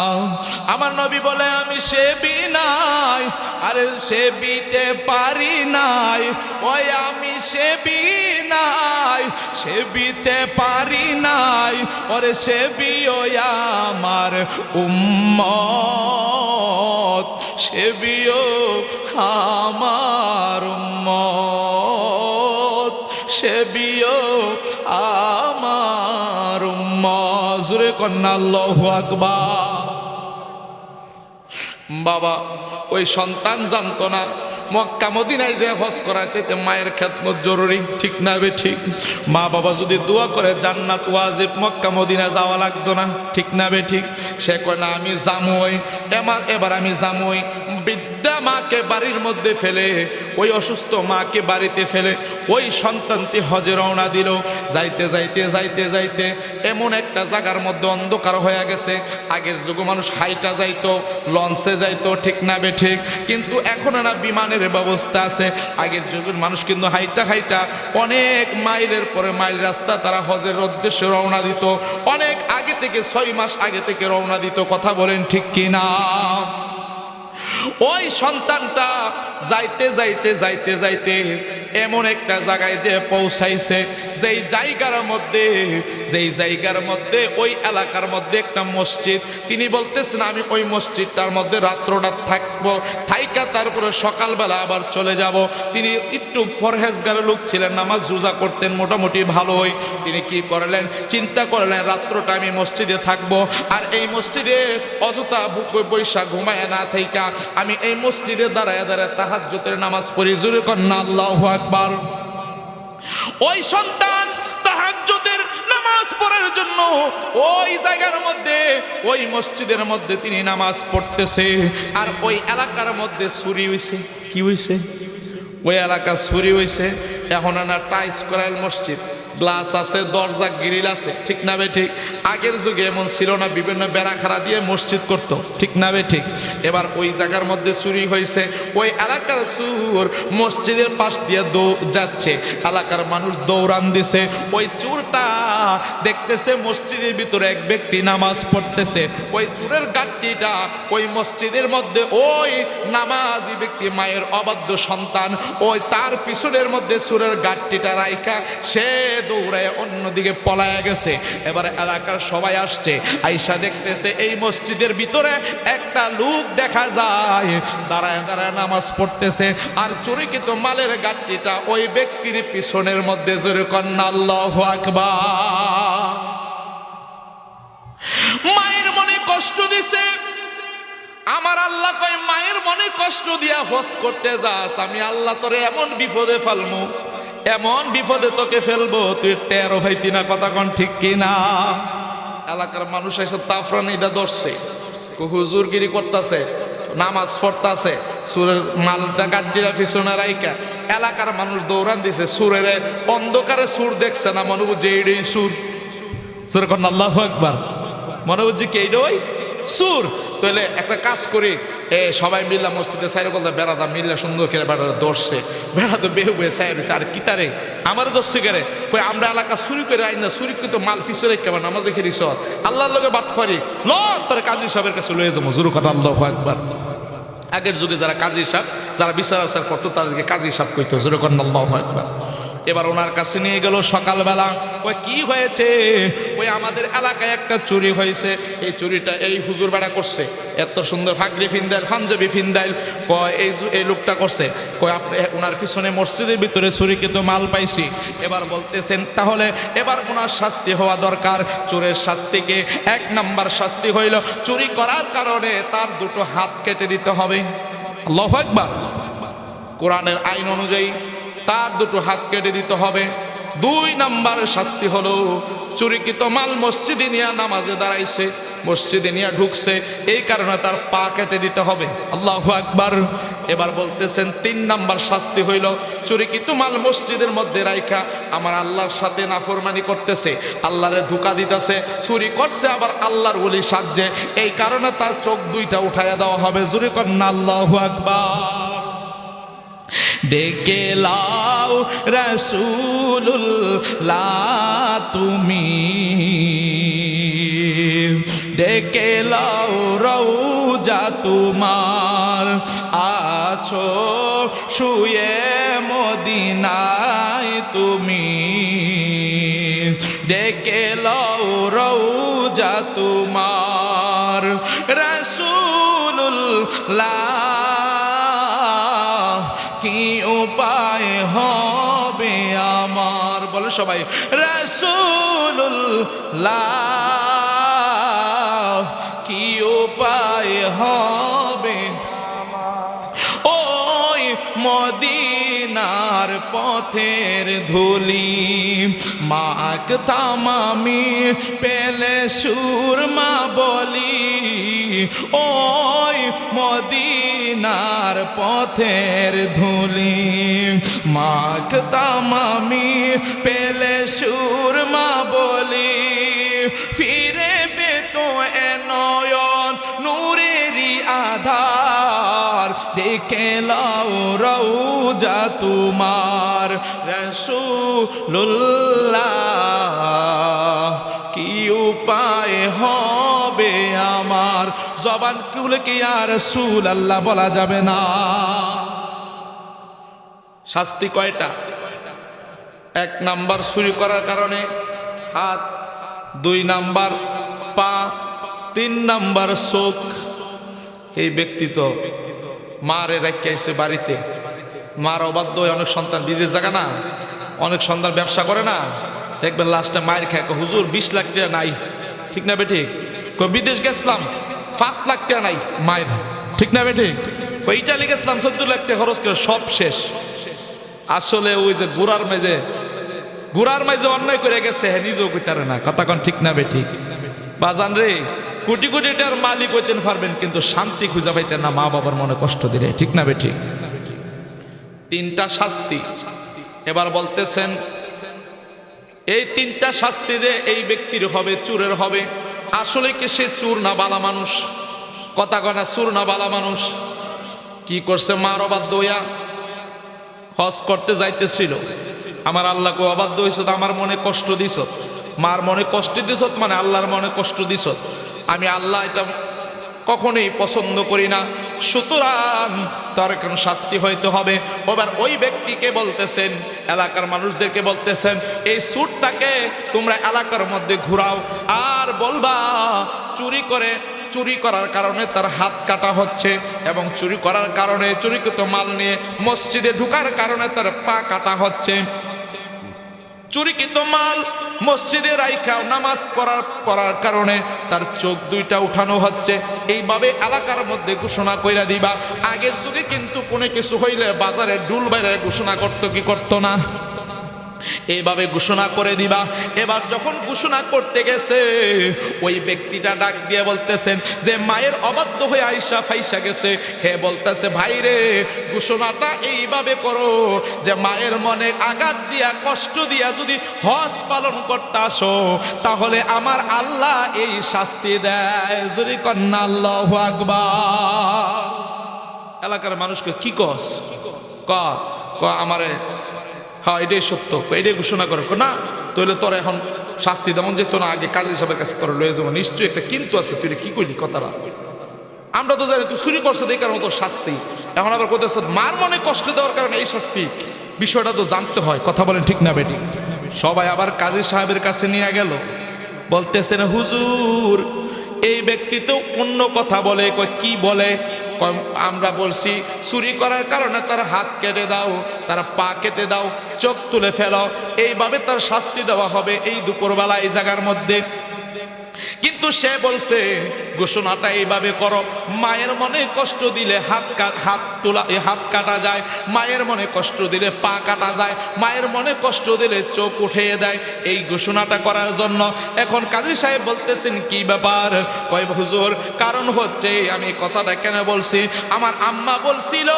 আমার নবী বলে আমি সেবি নাই, আরে সেবিতে পারি নাই, ওই আমি সেবি নাই সেবিতে পারি নাই, ওরে সেবিও আমার উম্মত, সেবিও আমার উম্মত, সেবিও আমার উম্মত। জোরে কন্না আল্লাহু আকবার। বাবা ওই সন্তান জানতো না মক্কা মদিনায় যে হজ করার চাইতে মায়ের খেদমত জরুরি। ঠিক না বে ঠিক? মা বাবা যদি দোয়া করে জান্নাত ওয়াজিব, মক্কা মদিনা যাওয়া লাগতো না। ঠিক না বে ঠিক? সে কয় না আমি যামই, এবার আমি যামই। বৃদ্ধা মাকে বাড়ির মধ্যে ফেলে, ওই অসুস্থ মাকে বাড়িতে ফেলে ওই সন্তানটি হজে রওনা দিল। যাইতে যাইতে যাইতে যাইতে এমন একটা জায়গার মধ্যে অন্ধকার হয়ে গেছে। আগের যুগে মানুষ হাইটা যাইতো, লঞ্চে যাইতো। ঠিক না বে ঠিক? কিন্তু এখন না বিমানের ব্যবস্থা আছে। আগের যুগের মানুষ কিন্তু হাইটা হাইটা অনেক মাইলের পরে মাইল রাস্তা তারা হজের উদ্দেশ্যে রওনা দিত। অনেক আগে থেকে 6 মাস আগে থেকে রওনা দিত। কথা বলেন ঠিক কিনা? ওই সন্তানটা যাইতে যাইতে যাইতে যাইতে এমন একটা জায়গায় যে পৌঁছাইছে, যেই জায়গার মধ্যে ওই এলাকার মধ্যে একটা মসজিদ। তিনি বলতেছেন আমি ওই মসজিদটার মধ্যে রাত্রটা থাকবো, থাইকা তারপরে সকালবেলা আবার চলে যাব। তিনি একটু পরহেজগার লোক ছিলেন, নামাজ রোজা করতেন মোটামুটি ভালোই। তিনি কি করলেন? চিন্তা করলেন রাত্রটা আমি মসজিদে থাকবো, আর এই মসজিদে অযথা বৈশা ঘুমায় না থাইকা আমি এই মসজিদে দাঁড়ায় দাঁড়ায় তাহাজ্জুদের নামাজ পড়ি। জোরে কন্না আল্লাহু আকবার। ওই সন্তান তাহাজ্জুদের নামাজ পড়ার জন্য ওই জায়গার মধ্যে ওই মসজিদের মধ্যে তিনি নামাজ পড়তেছে। আর ওই এলাকার মধ্যে চুরি হইছে। কি হইছে? ওই এলাকা চুরি হইছে। এখন না টাইস করাইল মসজিদ, গ্লাস আছে, দরজা গ্রিল আছে। ঠিক না বে ঠিক? আগের যুগে এমন ছিল না, বিভিন্ন বেড়া খাড়া দিয়ে মসজিদ করতো। ঠিক না বে ঠিক? এবার ওই জায়গার মধ্যে চুরি হয়েছে। ওই এলাকার চোর মসজিদের পাশ দিয়ে যাচ্ছে, এলাকার মানুষ দৌড়ান দিছে। ওই চোরটা দেখতেছে মসজিদের ভিতরে এক ব্যক্তি নামাজ পড়তেছে। ওই চোরের গাট্টিটা ওই মসজিদের মধ্যে ওই নামাজি ব্যক্তি মায়ের অবাধ্য সন্তান, ওই তার পিছনের মধ্যে চোরের গাট্টিটা রাইখা সে দৌড়ায় অন্যদিকে পলায়া গেছে। এবার এলাকার সবাই আসছে, আইসা দেখতেছে এই মসজিদের ভিতরে একটা লোক দেখা যায় দাঁড়ায় দাঁড়ায় নামাজ পড়তেছে, আর চুরিকৃত মালের গাট্টিটা ওই ব্যক্তির পিছনের মধ্যে। জোরে কন্না আল্লাহু আকবার। মায়ের মনে কষ্ট দিছে। আমার আল্লাহ কয় মায়ের মনে কষ্ট দিয়া হজ করতে যাস, আমি আল্লাহ তোরে এমন বিপদে ফেলবো, এমন বিপদে তোকে ফেলবো তুই টেরও পাইতি না। কথা কন ঠিক কিনা? এলাকার মানুষ এসে তাফরানিদা ধরছে, হুজুরগিরি করতেছে, নামাজ পড়তাছে, সুরের মালটা গাড্ডিরা পিছনে রাইকা এলাকার মানুষ দৌড়ান দিছে, সুরের অন্ধকারে সুর দেখছে না, মনে বুঝছে এইটাই সুর। সুর করেন আল্লাহু আকবার। মনে বুঝছি কি এইটা ওই সুর। তাহলে একটা কাজ করি, সবাই মিল্লা মসজিদে সাইরে বলতে বেড়াতা মিল্লা সুন্দর করে বেড়াটা দর্শে, বেড়া তো বেহু বেয়ে সাইর হয়েছে। আর কিতারে আমার দর্শে করে কই আমরা এলাকা চুরি করে আইন না, চুরি কিন্তু মাল পিছনে কেমন নামাজে খেরি সৎ আল্লাহর লোকে বাট ফারি ল তার কাজী সাহেবের কাছে লয়ে যাবো। জোর কথা আল্লাহু আকবার। আগের যুগে যারা কাজী সাহেব, যারা বিচার আচার করতো তাদেরকে কাজী সাহেব কইতো। জোর কথা আল্লাহু আকবার। এবার ওনার কাছে নিয়ে গেল সকালবেলা। কই কি হয়েছে? ওই আমাদের এলাকায় একটা চুরি হয়েছে, এই চুরিটা এই হুজুর বেড়া করছে, এত সুন্দর ফাগরি ফিন্দাইল পাঞ্জাবি ফিন্দাইল কয় এই লোকটা করছে। কয় ওনার পিছনে মসজিদের ভিতরে চুরিকৃত মাল পাইছি। এবার বলতেছেন তাহলে এবার ওনার শাস্তি হওয়া দরকার। চোরের শাস্তিকে 1 নাম্বার শাস্তি হইল চুরি করার কারণে তার 2টো হাত কেটে দিতে হবে। আল্লাহু আকবার। কোরআনের আইন অনুযায়ী তার 2টো হাত কেটে দিতে হবে। 2 নাম্বার শাস্তি হলো চুরিকৃত মাল মসজিদে নিয়ে নামাজে দাঁড়াইছে, মসজিদে নিয়ে ঢুকছে, এই কারণে তার পা কেটে দিতে হবে। আল্লাহু আকবার। এবার বলতেছেন 3 নাম্বার শাস্তি হইল চুরিকৃত মাল মসজিদের মধ্যে রাইখা আমার আল্লাহর সাথে নাফরমানি করতেছে, আল্লাহরে ধোঁকা দিতেছে, চুরি করছে আবার আল্লাহর ওলি সাজে, এই কারণে তার চোখ 2টা উঠাইয়া দেওয়া হবে। জোরে করেন আল্লাহু আকবার। ডেকে লাও রাসূলুল্লাহ তুমি, ডেকে লাও রওজা তোমার, আছো শুয়ে মদিনায় তুমি, ডেকে লাও রওজা তোমার রাসূলুল্লাহ কি উপায় হবে আমার, বলে সবাই রাসূলুল্লাহ কি উপায় হবে ওই মদিনার পথের ধুলি, মাখতাম আমি পেলে সুরমা বলি, ওই মদিনার পথের ধুলি, মাখতাম আমি পেলে সুরমা বলি, ফিরে পেতো এ নয়ন নূরেরই আধার, ডেকে লাও রওজা তোমার রাসূলুল্লাহ কি উপায় হবে আমার। জবান খুলে কি ইয়া রাসূলুল্লাহ বলা যাবে না? শাস্তি কয়টা? 1 নাম্বার চুরি করার কারণে হাত, 2 নাম্বার পা, 3 নাম্বার চোখ। এই ব্যক্তি তো মারে রেখে এসে বাড়িতে, মার অবাধ্য হয়ে অনেক সন্তান বিদেশ জায়গা না, অনেক সন্তান ব্যবসা করে না, দেখবেন লাস্টে মায়ের খায় হুজুর 20 লাখ টাকা নাই, ঠিক না বেঠিক? বিদেশ গেছিলাম 5 লাখ টাকা নাই মায়ের, ঠিক না বেঠিক? ইটালি গেছিলাম 14 লাখ টাকা খরচ করে, সব শেষ। আসলে ওই যে গুড়ার মাঝে অন্যায় করে গেছে, হ্যাঁ নিজেও কইতে পারে না, কথা কন ঠিক না বেঠিক? বাজান রে, কোটি কোটি টাকার মালিক হইতেন পারবেন, কিন্তু শান্তি খুঁজে পাইতেন না মা বাবার মনে কষ্ট দিলে, ঠিক না বেঠিক? 3টা শাস্তি। এবার বলতেছেন এই 3টা শাস্তি যে এই ব্যক্তির হবে, চুরের হবে। আসলে কি সে চুর না বালা মানুষ? কথা কনা চুর না বালা মানুষ? কি করছে? মার অবাধ্য হইয়া হজ করতে যাইতেছিল, আমার আল্লাহকে অবাধ্য হইছ, আমার মনে কষ্ট দিছ, মার মনে কষ্ট দিছ, মানে আল্লাহর মনে কষ্ট দিছ। আমি আল্লাহ এটা কখনোই পছন্দ করি না, সুতরাং তার কোনো শাস্তি হইতে হবে। এবার ওই ব্যক্তিকে বলতেছেন, এলাকার মানুষদেরকে বলতেছেন, এই সুরটাকে তোমরা এলাকার মধ্যে ঘুরাও আর বলবা চুরি করার কারণে তার হাত কাটা হচ্ছে, এবং চুরি করার কারণে চুরিকৃত মাল নিয়ে মসজিদে ঢুকার কারণে তার পা কাটা হচ্ছে। চুরিকৃত মাল মসজিদে রাইখা নামাজ পড়ার কারণে তার চোখ 2টা উঠানো হচ্ছে। এইভাবে এলাকার মধ্যে ঘোষণা কইরা দিবা। আগের যুগে কিন্তু কোনো কিছু হইলে বাজারে ডুল বাইরে ঘোষণা করতো কি করতো না? এইভাবে ঘোষণা করে দিবা। এবার যখন ঘোষণা করতে গেছে, ওই ব্যক্তিটা ডাক দিয়ে বলতেছেন যে মায়ের অবাধ্য হয়ে আয়েশা ফাইসা গেছে, হে বলতেছে ভাই রে, ঘোষণাটা এইভাবে করো যে মায়ের মনে আঘাত দিয়া কষ্ট দিয়া যদি হজ পালন করতে আসো তাহলে আমার আল্লাহ এই শাস্তি দেয়। যদি কন্যা আল্লাহু আকবার। এলাকার মানুষকে কি কস ক আমারে, হ্যাঁ এটাই সত্য, এটাই ঘোষণা করে না, তাহলে তোর এখন শাস্তি তেমন যেত না, আগে কাজী সাহেবের কাছে তোর লয়ে যাবো, নিশ্চয়ই একটা কিন্তু আছে, তুই কি কইলি কথাটা। আমরা তো জানি তুই চুরি করছো এই কারণে তোর শাস্তি, এখন আবার কোথাও মার মনে কষ্ট দেওয়ার কারণে এই শাস্তি, বিষয়টা তো জানতে হয়। কথা বলেন ঠিক না বেটি? সবাই আবার কাজী সাহেবের কাছে নিয়ে গেল, বলতেছেন হুজুর এই ব্যক্তি তো অন্য কথা বলে। কি বলে? আমরা বলছি চুরি করার কারণে তার হাত কেটে দাও, তার পা কেটে দাও, চোখ তুলে ফেলো, এইভাবে তার শাস্তি দেওয়া হবে এই দুপুরবেলা এই জায়গার মধ্যে। কিন্তু সে বলছে ঘোষণাটা এইভাবে করো, মায়ের মনে কষ্ট দিলে হাত কাটা যায়, মায়ের মনে কষ্ট দিলে পা কাটা যায়, মায়ের মনে কষ্ট দিলে চোখ উঠিয়ে দেয়, এই ঘোষণাটা করার জন্য। এখন কাজী সাহেব বলতেছেন কি ব্যাপার? কয় হুজুর কারণ হচ্ছে আমি কথাটা কেন বলছি, আমার আম্মা বলছিল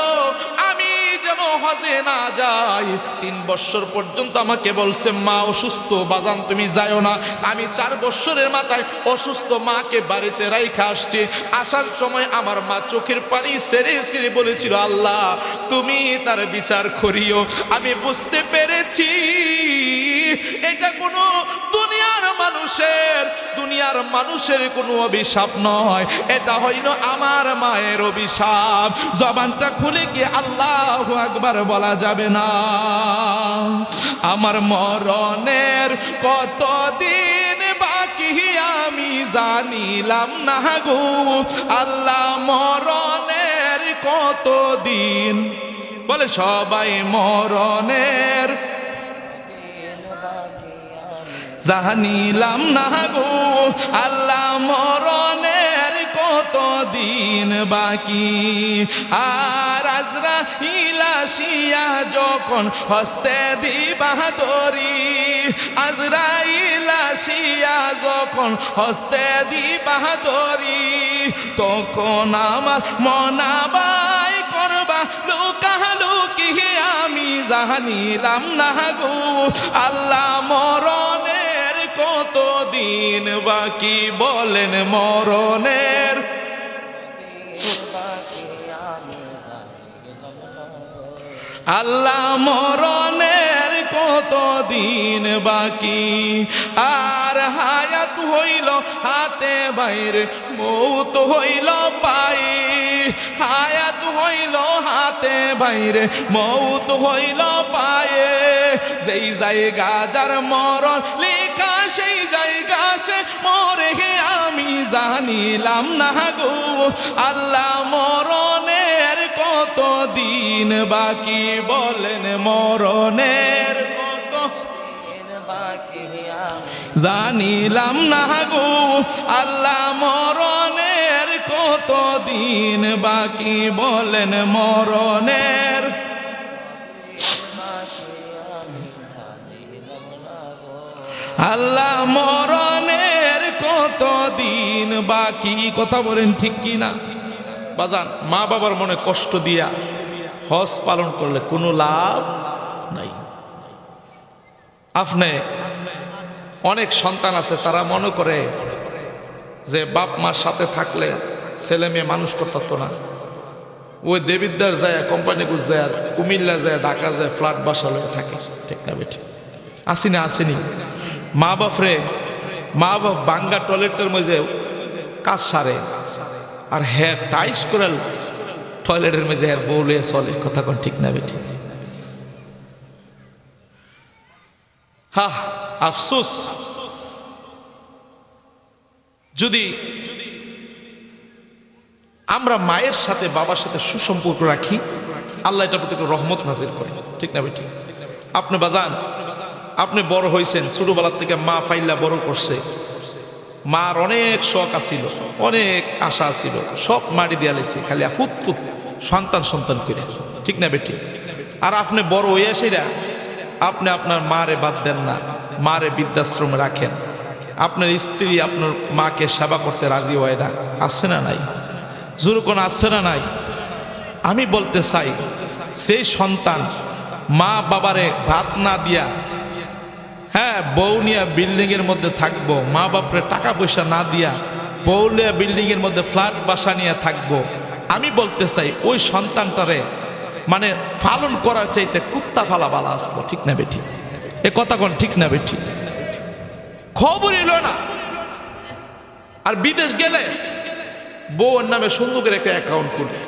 আমি যেন হজে না যাই, 3 বছর পর্যন্ত আমাকে বলছে মা অসুস্থ, বাজান তুমি যাইও না। আমি 4 বছরের মাথায় অসুস্থ মাকে বাড়িতে রাইখা আসছি। আসার সময় আমার মা চোখের পানি ছেড়ে ছেড়ে বলেছিল আল্লাহ তুমি তার বিচার করিও। আমি বুঝতে পেরেছি এটা কোনো দুনিয়ার মানুষের কোনো অভিশাপ নয়, এটা হইল আমার মায়ের অভিশাপ। জবানটা খুলে গিয়ে আল্লাহু আকবার বলা যাবে না। আমার মরণের কতদিন বাকি আমি জানিলাম না গো আল্লাহ, মরণের কতদিন, বলে সবাই মরণের জানিলাম না গো আল্লাহ, মরণের কতদিন বাকি। আর আজরাইল আসিয়া যখন হস্তে দিবা দড়ি, আজরাইল আসিয়া যখন হস্তে দিবা দড়ি, তখন আমার মনাবাই করবা লুকালুকি আমি জানিলাম না গো আল্লাহ, মরণের কতদিন বাকি, বলেন মরণের আল্লাহ মরণের কতদিন বাকি। আর হায়াত হইল হাতে বাইরে, মৌত হইল পায়ে, হায়াত হইল হাতে বাইরে, মৌত হইল পায়ে। যেই জায়গা যার মরণ লেখা সেই জায়গা সে মরে আমি জানিলাম না গো আল্লাহ, মরণের কতদিন বাকি, বলেন মরণের কতদিন বাকি জানিলাম না গো আল্লাহ, মরণের কতদিন বাকি, বলেন মরণের আল্লাহ, মরণের কতদিন বাকি। কথা বলেন ঠিক কি না বাজান? মা বাবার মনে কষ্ট দিয়া হজ পালন করলে কোনো লাভ নাই। আপনি অনেক সন্তান আছে তারা মনে করে যে বাপ মার সাথে থাকলে ছেলে মেয়ে মানুষ করতো না, ওই দেবিদ্দার যায়, কোম্পানিগুলো যায়, কুমিল্লা যায়, ঢাকা যায়, ফ্ল্যাট বাসা লয়ে থাকে। ঠিক না বেটি? আসিনি আসেনি মা বাপরে, মা বাপ বাঙ্গা টয়লেটের মধ্যে কাজ সারে আর হ্যাঁ টাইস করে টয়লেটের মধ্যে হ্যাঁ বউলে চলে। কথা কোন ঠিক না বেটি? হা আফসোস, যদি আমরা মায়ের সাথে বাবার সাথে সুসম্পর্ক রাখি আল্লাহ এটার প্রতি রহমত নাজিল করে। ঠিক না বেটি? আপনি বাজান, আপনি বড় হয়েছেন, ছোটবেলা থেকে মা ফাইল্লা বড় করছে, মার অনেক শখ আছিল, অনেক আশা ছিল, সব মাটি দিয়া লাইছে, খালি ফুট ফুট সন্তান সন্তান করে। ঠিক না বেটি? আর আপনি বড় হয়ে সেরা আপনি আপনার মারে বাদ দেন না, মারে বৃদ্ধাশ্রমে রাখেন। আপনার স্ত্রী আপনার মাকে সেবা করতে রাজি হয় না, আছে না নাই? জোর কোন আছে না নাই? আমি বলতে চাই, সেই সন্তান মা বাবারে ভাত না দিয়া, হ্যাঁ, বউ নিয়ে বিল্ডিং এর মধ্যে থাকবো, মা বাপরে টাকা পয়সা না দিয়া বউ নিয়ে বিল্ডিং এর মধ্যে ফ্ল্যাট বাসা নিয়ে থাকবো, আমি বলতে চাই ওই সন্তানটারে মানে পালন করার চাইতে কুত্তা ফালা বালা আসলো। ঠিক না বেঠি? এ কথা কোন ঠিক না বেঠি? খবর এলো না। আর বিদেশ গেলে বউর নামে সুন্দর করে একটা অ্যাকাউন্ট খুলে,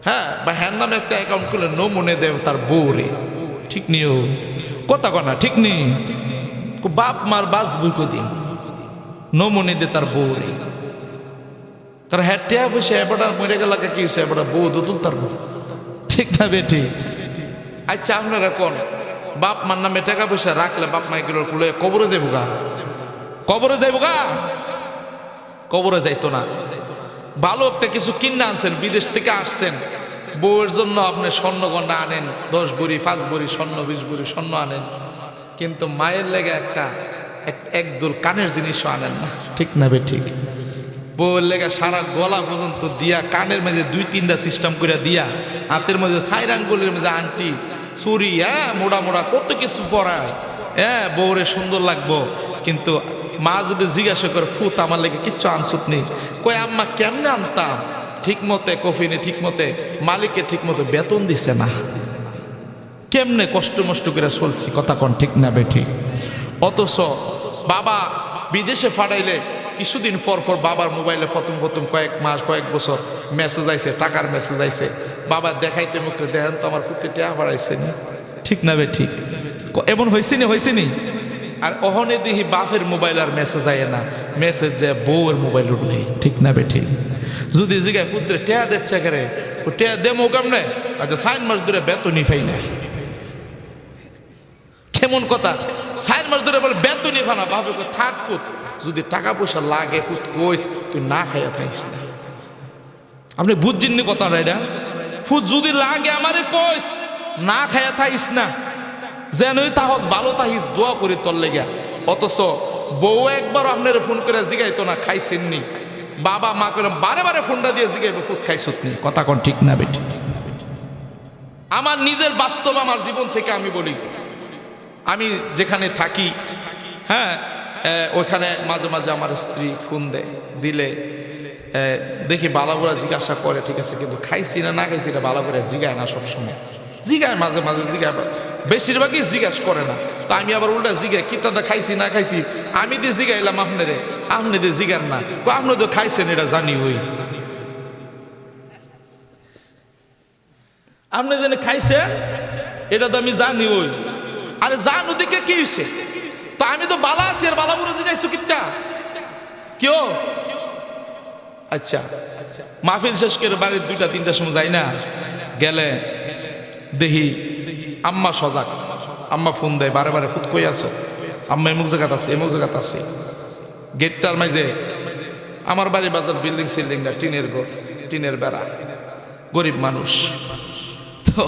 হ্যাঁ, বা হ্যার নামে একটা অ্যাকাউন্ট খুলে নমুনে দেব তার বউরে। ঠিক নিও কথা কনা? ঠিক নেই? বাপ মার বাস বই কদিন নমুনে দে তার বউরে। কারণ হ্যাঁ টেয়া বসে এবারটা মরে গেল কি হয়েছে, এবারটা বউ দুতুল তার বউ। ঠিক না বেটি? আচ্ছা আপনারা কোন বাপ মার নামে টাকা পয়সা রাখলে বাপ মা এগুলোর কুলে কবরে যাইব গা? কবরে যাইব গা? কবরে যাইতো না। ভালো একটা কিছু কিনে আনছেন, বিদেশ থেকে আসছেন, বউয়ের জন্য আপনি স্বর্ণ গন্ডা আনেন, 10 ভরি 5 ভরি স্বর্ণ, 20 ভরি স্বর্ণ আনেন, কিন্তু মায়ের লেগে একটা এক দুল কানের জিনিসও আনেন না। ঠিক না বে ঠিক? বউয়ের লেগে সারা গলা পর্যন্ত দিয়া, কানের মাঝে 2-3টা সিস্টেম করে দিয়া, হাতের মাঝে 4 আঙ্গুলের মাঝে আংটি, চুরি, হ্যাঁ, মোড়া মোড়া কত কিছু পরায়, হ্যাঁ, বউরে সুন্দর লাগবো। কিন্তু মা যদি জিজ্ঞাসা করে, ফুত আমার লেগে কিচ্ছু আনছুত নেই, কই আম্মা কেমনে আনতাম, ঠিক মতে কফিনে, ঠিক মতে মালিকে ঠিক মতো বেতন দিছে না, কেমনে কষ্ট মষ্ট করে চলছি। কথা কন ঠিক না বেঠি? অথচ বাবা বিদেশে ফাটাইলে কিছুদিন পর পর বাবার মোবাইলে প্রথম কয়েক মাস কয়েক বছর মেসেজ আইছে, টাকার মেসেজ আইছে, বাবা দেখাইতে মুখে দেখেন তো আমার ফুটে টাকা বাড়াইছে নি। ঠিক না বেঠি? এমন হয়েছে নি? হয়েছে নি? আর অহনে দেখি বাপের মোবাইল আর মেসেজ আয় না, মেসেজ যায় বউয়ের মোবাইল উঠলে। ঠিক না বেঠি? যদি জিগায় পুত্রে টেয়া দিচ্ছে করে, টেয়া দেমো কেমনে? আচ্ছা 4 মাস ধরে বেতনই পাই না। কেমন কথা? 4 মাস ধরে বলে বেতনই পানা। ভাবে থাক ফুট, যদি টাকা পয়সা লাগে ফুট কইস, তুই না খাইয়া থাকিস না। আপনি বুঝছেন নি কথাটা? এটা ফুট যদি লাগে আমারে কইস, না খাইয়া থাকিস না, যেন তাহস ভালো থাকিস, দোয়া করি তোর লেগে। অথচ বউ একবার আপনার ফোন করে জিগাইতো না খাইছেন নি, বাবা মা করে বারে বারে ফোনটা দিয়ে জিগাইব ফুট খাইছত নি। কথা কোন ঠিক না বেটি? আমার নিজের বাস্তব, আমার জীবন থেকে আমি বলি, আমি যেখানে থাকি, হ্যাঁ, ওইখানে মাঝে মাঝে আমার স্ত্রী ফোন দিলে দেখি বালাবুরা জিজ্ঞাসা করে, ঠিক আছে, কিন্তু খাইছি না না খাইছি এটা বালাবুরা জিগায় না, সবসময় জিগায়, মাঝে মাঝে জিগায়, বেশিরভাগই জিজ্ঞাসা করে না। তা আমি আবার উল্টা জিগাই, কি দাদা খাইছি না খাইছি, আমি দিয়ে জিগাইলাম আপনারে, আপনি দিয়ে জিগান না, আপনি তো খাইছেন এটা জানি, ওই আপনি যেন খাইছেন এটা তো আমি জানি, ওই আরে জান ওদিকে কি হয়েছে, তো আমি তো বালা আছি, আর বালা বুড়ো জিগাইছো কিটা কেউ? আচ্ছা, মাহফিল শেষ করে বাড়ির 2টা-3টার সময় যাই না, গেলে দেখি আম্মা সজাগ, আম্মা ফোন দেয় বারে বারে, ফুট কই আছো আম্মা, এমুক জায়গাত আছে, এমুক জায়গাত আছে। গেটটার মাঝে আমার বাড়ি বাজার বিল্ডিং সিল্ডিং না, টিনের ঘর, টিনের বেড়া, গরিব মানুষ তো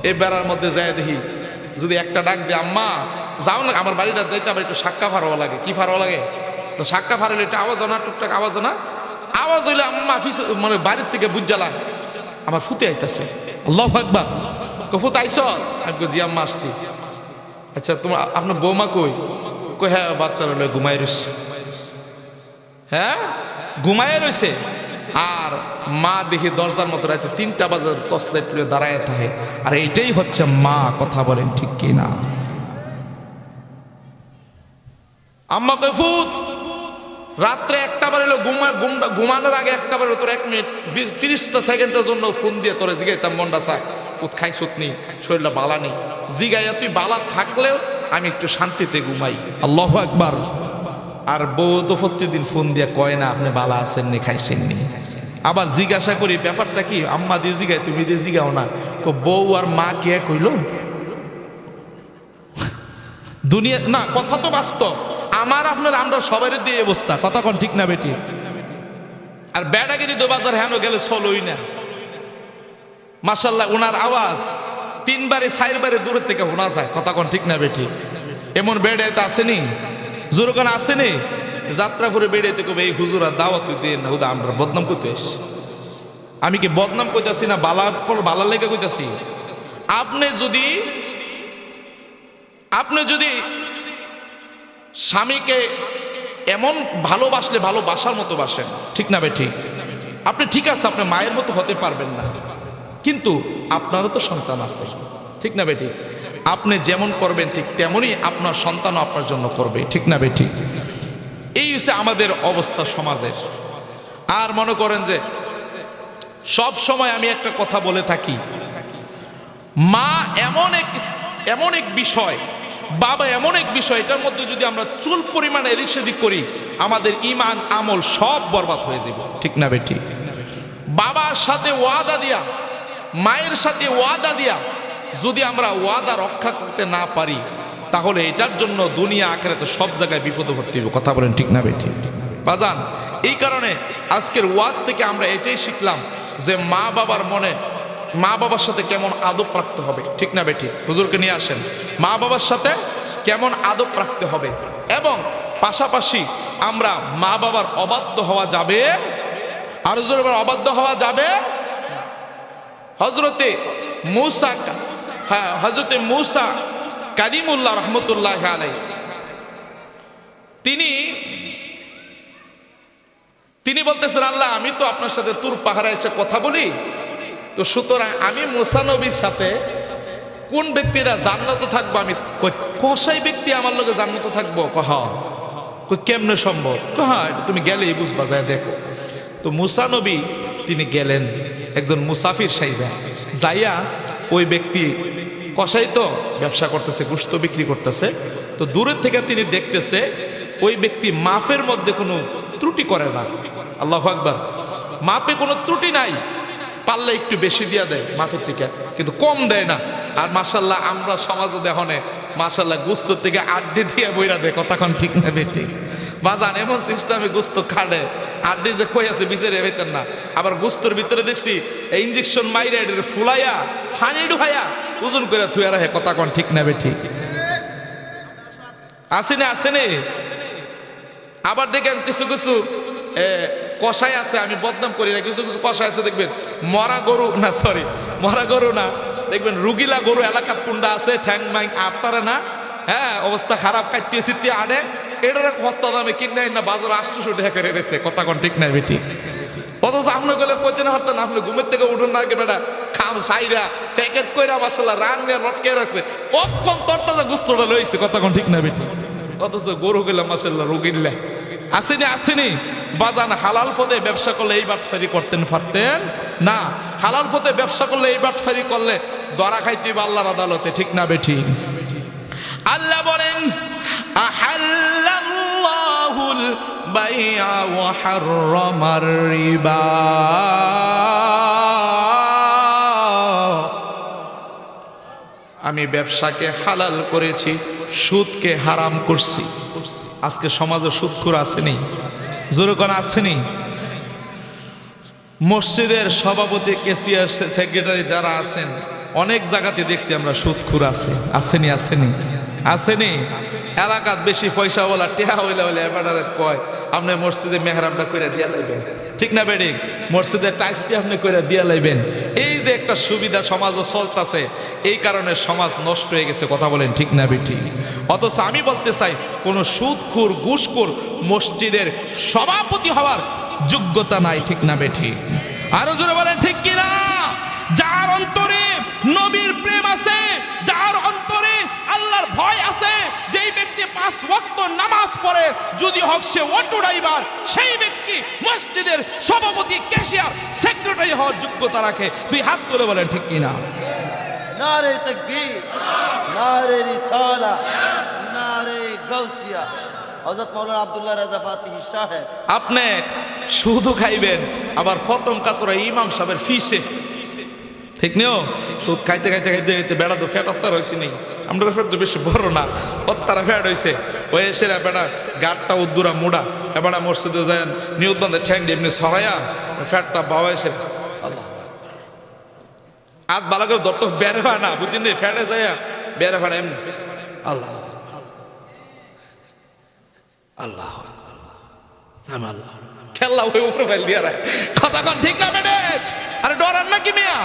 এই বেড়ার মধ্যে যায় দেখি যদি একটা ডাক দিয়ে, আম্মা যাও না, আমার বাড়িটা যাইতে আবার একটু সাক্কা ফারোয়া লাগে। কি ফারোয়া লাগে? তো সাক্কা ফারলে একটু আওয়াজ না, টুকটাক আওয়াজ না, আওয়াজ হইলে আম্মা মানে বাড়ির থেকে বুঝালা আমার ফুতে আইতাছে। আল্লাহু আকবার। ফুত আইস? আমি জি আম্মা আসছি। আচ্ছা তোমার আপনার বৌমা কই? কই হ্যাঁ বাচ্চারা লয়ে ঘুমাই রয়েছে। হ্যাঁ ঘুমাই রয়েছে। আর মা দেখি দরজার মতো রাতে 3টা বাজার টর্চলাইট লয়ে দাঁড়ায় থাকে। আর এইটাই হচ্ছে মা। কথা বলেন ঠিক কিনা? আম্মা কই ফুত রাত্রে 1টা বার হলো ঘুমানোর আগে 1টা বার তোর 1 মিনিট 20-30টা সেকেন্ডের জন্য ফোন দিয়ে তোরে জিগাইতাম মনটা চায় খাইছত নি, শরীরটা বালা নেই, জিগাইয়া তুই বালা থাকলেও আমি একটু শান্তিতে ঘুমাই। আল্লাহু আকবার। আর বউ তো প্রতিদিন ফোন দিয়ে কয় না আপনি বালা আছেন নি, খাইছেন নি। আবার জিজ্ঞাসা করি ব্যাপারটা কি, আম্মা দিয়ে জিগাই, তুমি দিয়ে জিগাও না। বউ আর মা কে কইল দুনিয়া না, কথা তো বাস্তব। আমার আপনার আমরা সবাই দিয়ে অবস্থা। কথা কোন ঠিক না বেটি? আর বেড়াগিরি তো বাজার হেন গেলে চলোই না। মাশাল্লাহ ওনার আওয়াজ 3 বারে 4 বারে দূরের থেকে শোনা যায়, কথা কোন ঠিক না বেঠিক? এমন বেড়াইতে আসেনি, জোরকান আসেনি, যাত্রাপুরে বেড়াইতে কবে এই হুজুরা দাওয়াত দেন না, হুদা আমরা বদনাম করতে এসছি। আমি কি বদনাম কইতাছি না বালার পর বালার লেগে কইতাছি? আপনি যদি স্বামীকে এমন ভালোবাসলে ভালোবাসার মতো বাসেন, ঠিক না বেঠিক? আপনি ঠিক আছে, আপনি মায়ের মতো হতে পারবেন না, কিন্তু আপনারও তো সন্তান আছে, ঠিক না বেঠিক? আপনি যেমন করবেন ঠিক তেমনই আপনার সন্তানও আপনার জন্য করবে, ঠিক না বেঠিক? এই হচ্ছে আমাদের অবস্থা সমাজের। আর মনে করেন যে সব সময় আমি একটা কথা বলে থাকি, মা এমন এক বিষয়, বাবা এমন এক বিষয়, এটার মধ্যে যদি আমরা চুল পরিমাণে এদিক সেদিক করি, আমাদের ইমান আমল সব বরবাদ হয়ে যাবে, ঠিক না বেঠিক? বাবার সাথে ওয়াদা দিয়া, মায়ের সাথে ওয়াদা দিয়া যদি আমরা ওয়াদা রক্ষা করতে না পারি, তাহলে এটার জন্য দুনিয়া আখিরাতে সব জায়গায় বিপদে পড়তে হবে, কথা বলেন ঠিক না বেঠিক? বাজান, এই কারণে আজকের ওয়াজ থেকে আমরা এটাই শিখলাম যে মা বাবার সাথে কেমন আদব রাখতে হবে, ঠিক না বেঠিক? হুজুরকে নিয়ে আসেন, মা বাবার সাথে কেমন আদব রাখতে হবে, এবং পাশাপাশি আমরা মা বাবার অবাধ্য হওয়া যাবে, আর হুজুরের অবাধ্য হওয়া যাবে। হযরতে মূসা কালিমুল্লাহ রহমতুল্লাহ আলাইহি তিনি বলতেছেন, আল্লাহ আমি তো আপনার সাথে তুর পাহাড়ে এসে কথা বলি, তো সুতরাং আমি মূসা নবীর সাথে কোন ব্যক্তিরা জান্নাতে থাকবো, আমি কসাই ব্যক্তি আমার লোকে জান্নাতে থাকবো, কেমনে সম্ভব? তুমি গেলেই বুঝবা, যায় দেখো। তো মূসা নবী তিনি গেলেন একজন মুসাফির সাইজা, যাইয়া ওই ব্যক্তি কসাই তো ব্যবসা করতেছে, গোশত বিক্রি করতেছে, তো দূরের থেকে তিনি দেখতেছে ওই ব্যক্তি মাফের মধ্যে কোনো ত্রুটি করে না। আল্লাহু আকবার, মাপে কোনো ত্রুটি নাই, পারলে একটু বেশি দিয়া দেয় মাফের থেকে, কিন্তু কম দেয় না। আর মাশাল্লাহ আমরা সমাজে দেখনে মাশাল্লাহ গোশত থেকে আড্ডি দিয়ে বইরা দেয়, কতক্ষণ ঠিক না বেঠিক? বাজান এমন সিস্টেমে গোশত খাড়ে, আড্ডি যে কই আছে বিচারে হইতেন না। আবার গোশতর ভিতরে দেখছি ইঞ্জেকশন মাইরা ফুলাইয়া ফানি ঢুকাইয়া ওজন করে থুয়া রাখে, কতক্ষণ ঠিক না বেঠিক? আসেনি। আবার দেখেন কিছু কিছু কষাই আছে, আমি বদনাম করি না, কিছু কিছু কষাই আছে দেখবেন মরা গরু না, দেখবেন রুগিলা গরু এলাকার কুন্ডা আছে, ঠ্যাং ম্যাং আটতারে না, হ্যাঁ অবস্থা খারাপ, কাটতে সিটে আনে, এটার হস্তা দামে কিনে না বাজার 800 টাকা করে রেছে, কতক্ষণ ঠিক নাই বেটি? অথচ আপনি গেলে কইতে না পারতেন, আপনি ঘুমের থেকে উঠুন না আগে বেটা, খাম সাইরা প্যাকেট কইরা মাশাআল্লাহ রান নিয়ে লটকে রাখছে, অক্ষণ তরতাজা গুস্তটা লইছে, কতক্ষণ ঠিক না বেটি? অথচ গরু গেলে মাশাআল্লাহ রুগিল্লা আসেনি। বাজান হালাল পথে ব্যবসা করলে এই ব্যবসায়ী করতেন পারতেন না, হালাল পথে ব্যবসা করলে এই ব্যবসায়ী করলে ধরা খাইতে আল্লাহর আদালতে, ঠিক না বেঠি? আল্লাহ বলেন আহাল্লাল্লাহুল বাইআ ওয়া হাররামার রিবা, আমি ব্যবসাকে হালাল করেছি, সুদকে হারাম করছি। আজকে সমাজে সুদখোর আসেনি, জোরে কোন আসেনি? মসজিদের সভাপতি, কেসিয়ার, সেক্রেটারি যারা আছেন অনেক জায়গাতে দেখছি আমরা সুদখোর আসেনি। এলাকাত বেশি পয়সা বলা টেহা হইলে এবারে কয় আপনি মসজিদে মেহরাবটা করে দিয়া লাইবেন, ঠিক না বেডি? মসজিদের টাইসটি আপনি করে দিয়া লাইবেন। এই যে একটা সুবিধা সমাজে চলতেছে, এই কারণে সমাজ নষ্ট হয়ে গেছে, কথা বলেন ঠিক না বেটি? অথচ আমি বলতে চাই কোন সুদখোর ঘুষখোর মসজিদের সভাপতি হওয়ার যোগ্যতা নাই, ঠিক না বেটি? আরো জোরে বলেন ঠিক কিনা? যার অন্তরে নবীর প্রেম আছে, যার অন্তরে আল্লাহর ভয় আছে, যেই ব্যক্তি 5 ওয়াক্ত নামাজ পড়ে, যদি হোক সে অটো ড্রাইভার, সেই ব্যক্তি মসজিদের সভাপতি, ক্যাশিয়ার, সেক্রেটারি হওয়ার যোগ্যতা রাখে। তুই হাত তুলে বলেন ঠিক কিনা? নারে তাকবীর, নারে রিসালা, নারে গাউসিয়া। হযরত মাওলানা আব্দুল্লাহ রাজা ফাতিহি সাহেব, আপনি শুধু খাইবেন, আবার ফতম কাতরা ইমাম সাহেবের ফিসে, ঠিক নেও? সুদ খাইতে বেড়া তো ফ্যাট অত্যার হয়েছে নেই, আমরা ফ্যাট তো বেশি বড় না, অত্যারা ফ্যাট হয়েছে, ওই এসে বেড়া গাটটা উদ্দুরা মোড়া, এবার মসজিদে যায় নিউদ্দে ঠ্যাং এমনি সরাইয়া ফ্যাটটা বাবা এসে হাত ভালো করে ধরতো বেড়ে হয় না, বুঝছেন, ফেটে যায় বেড়ে হয় এমনি। আল্লাহ আল্লাহ আল্লাহ খেলা ওই উপরে ফেল দিয়ে রায়। কথা কন ঠিক না বেডে? আরে ডরান নাকি মিয়া?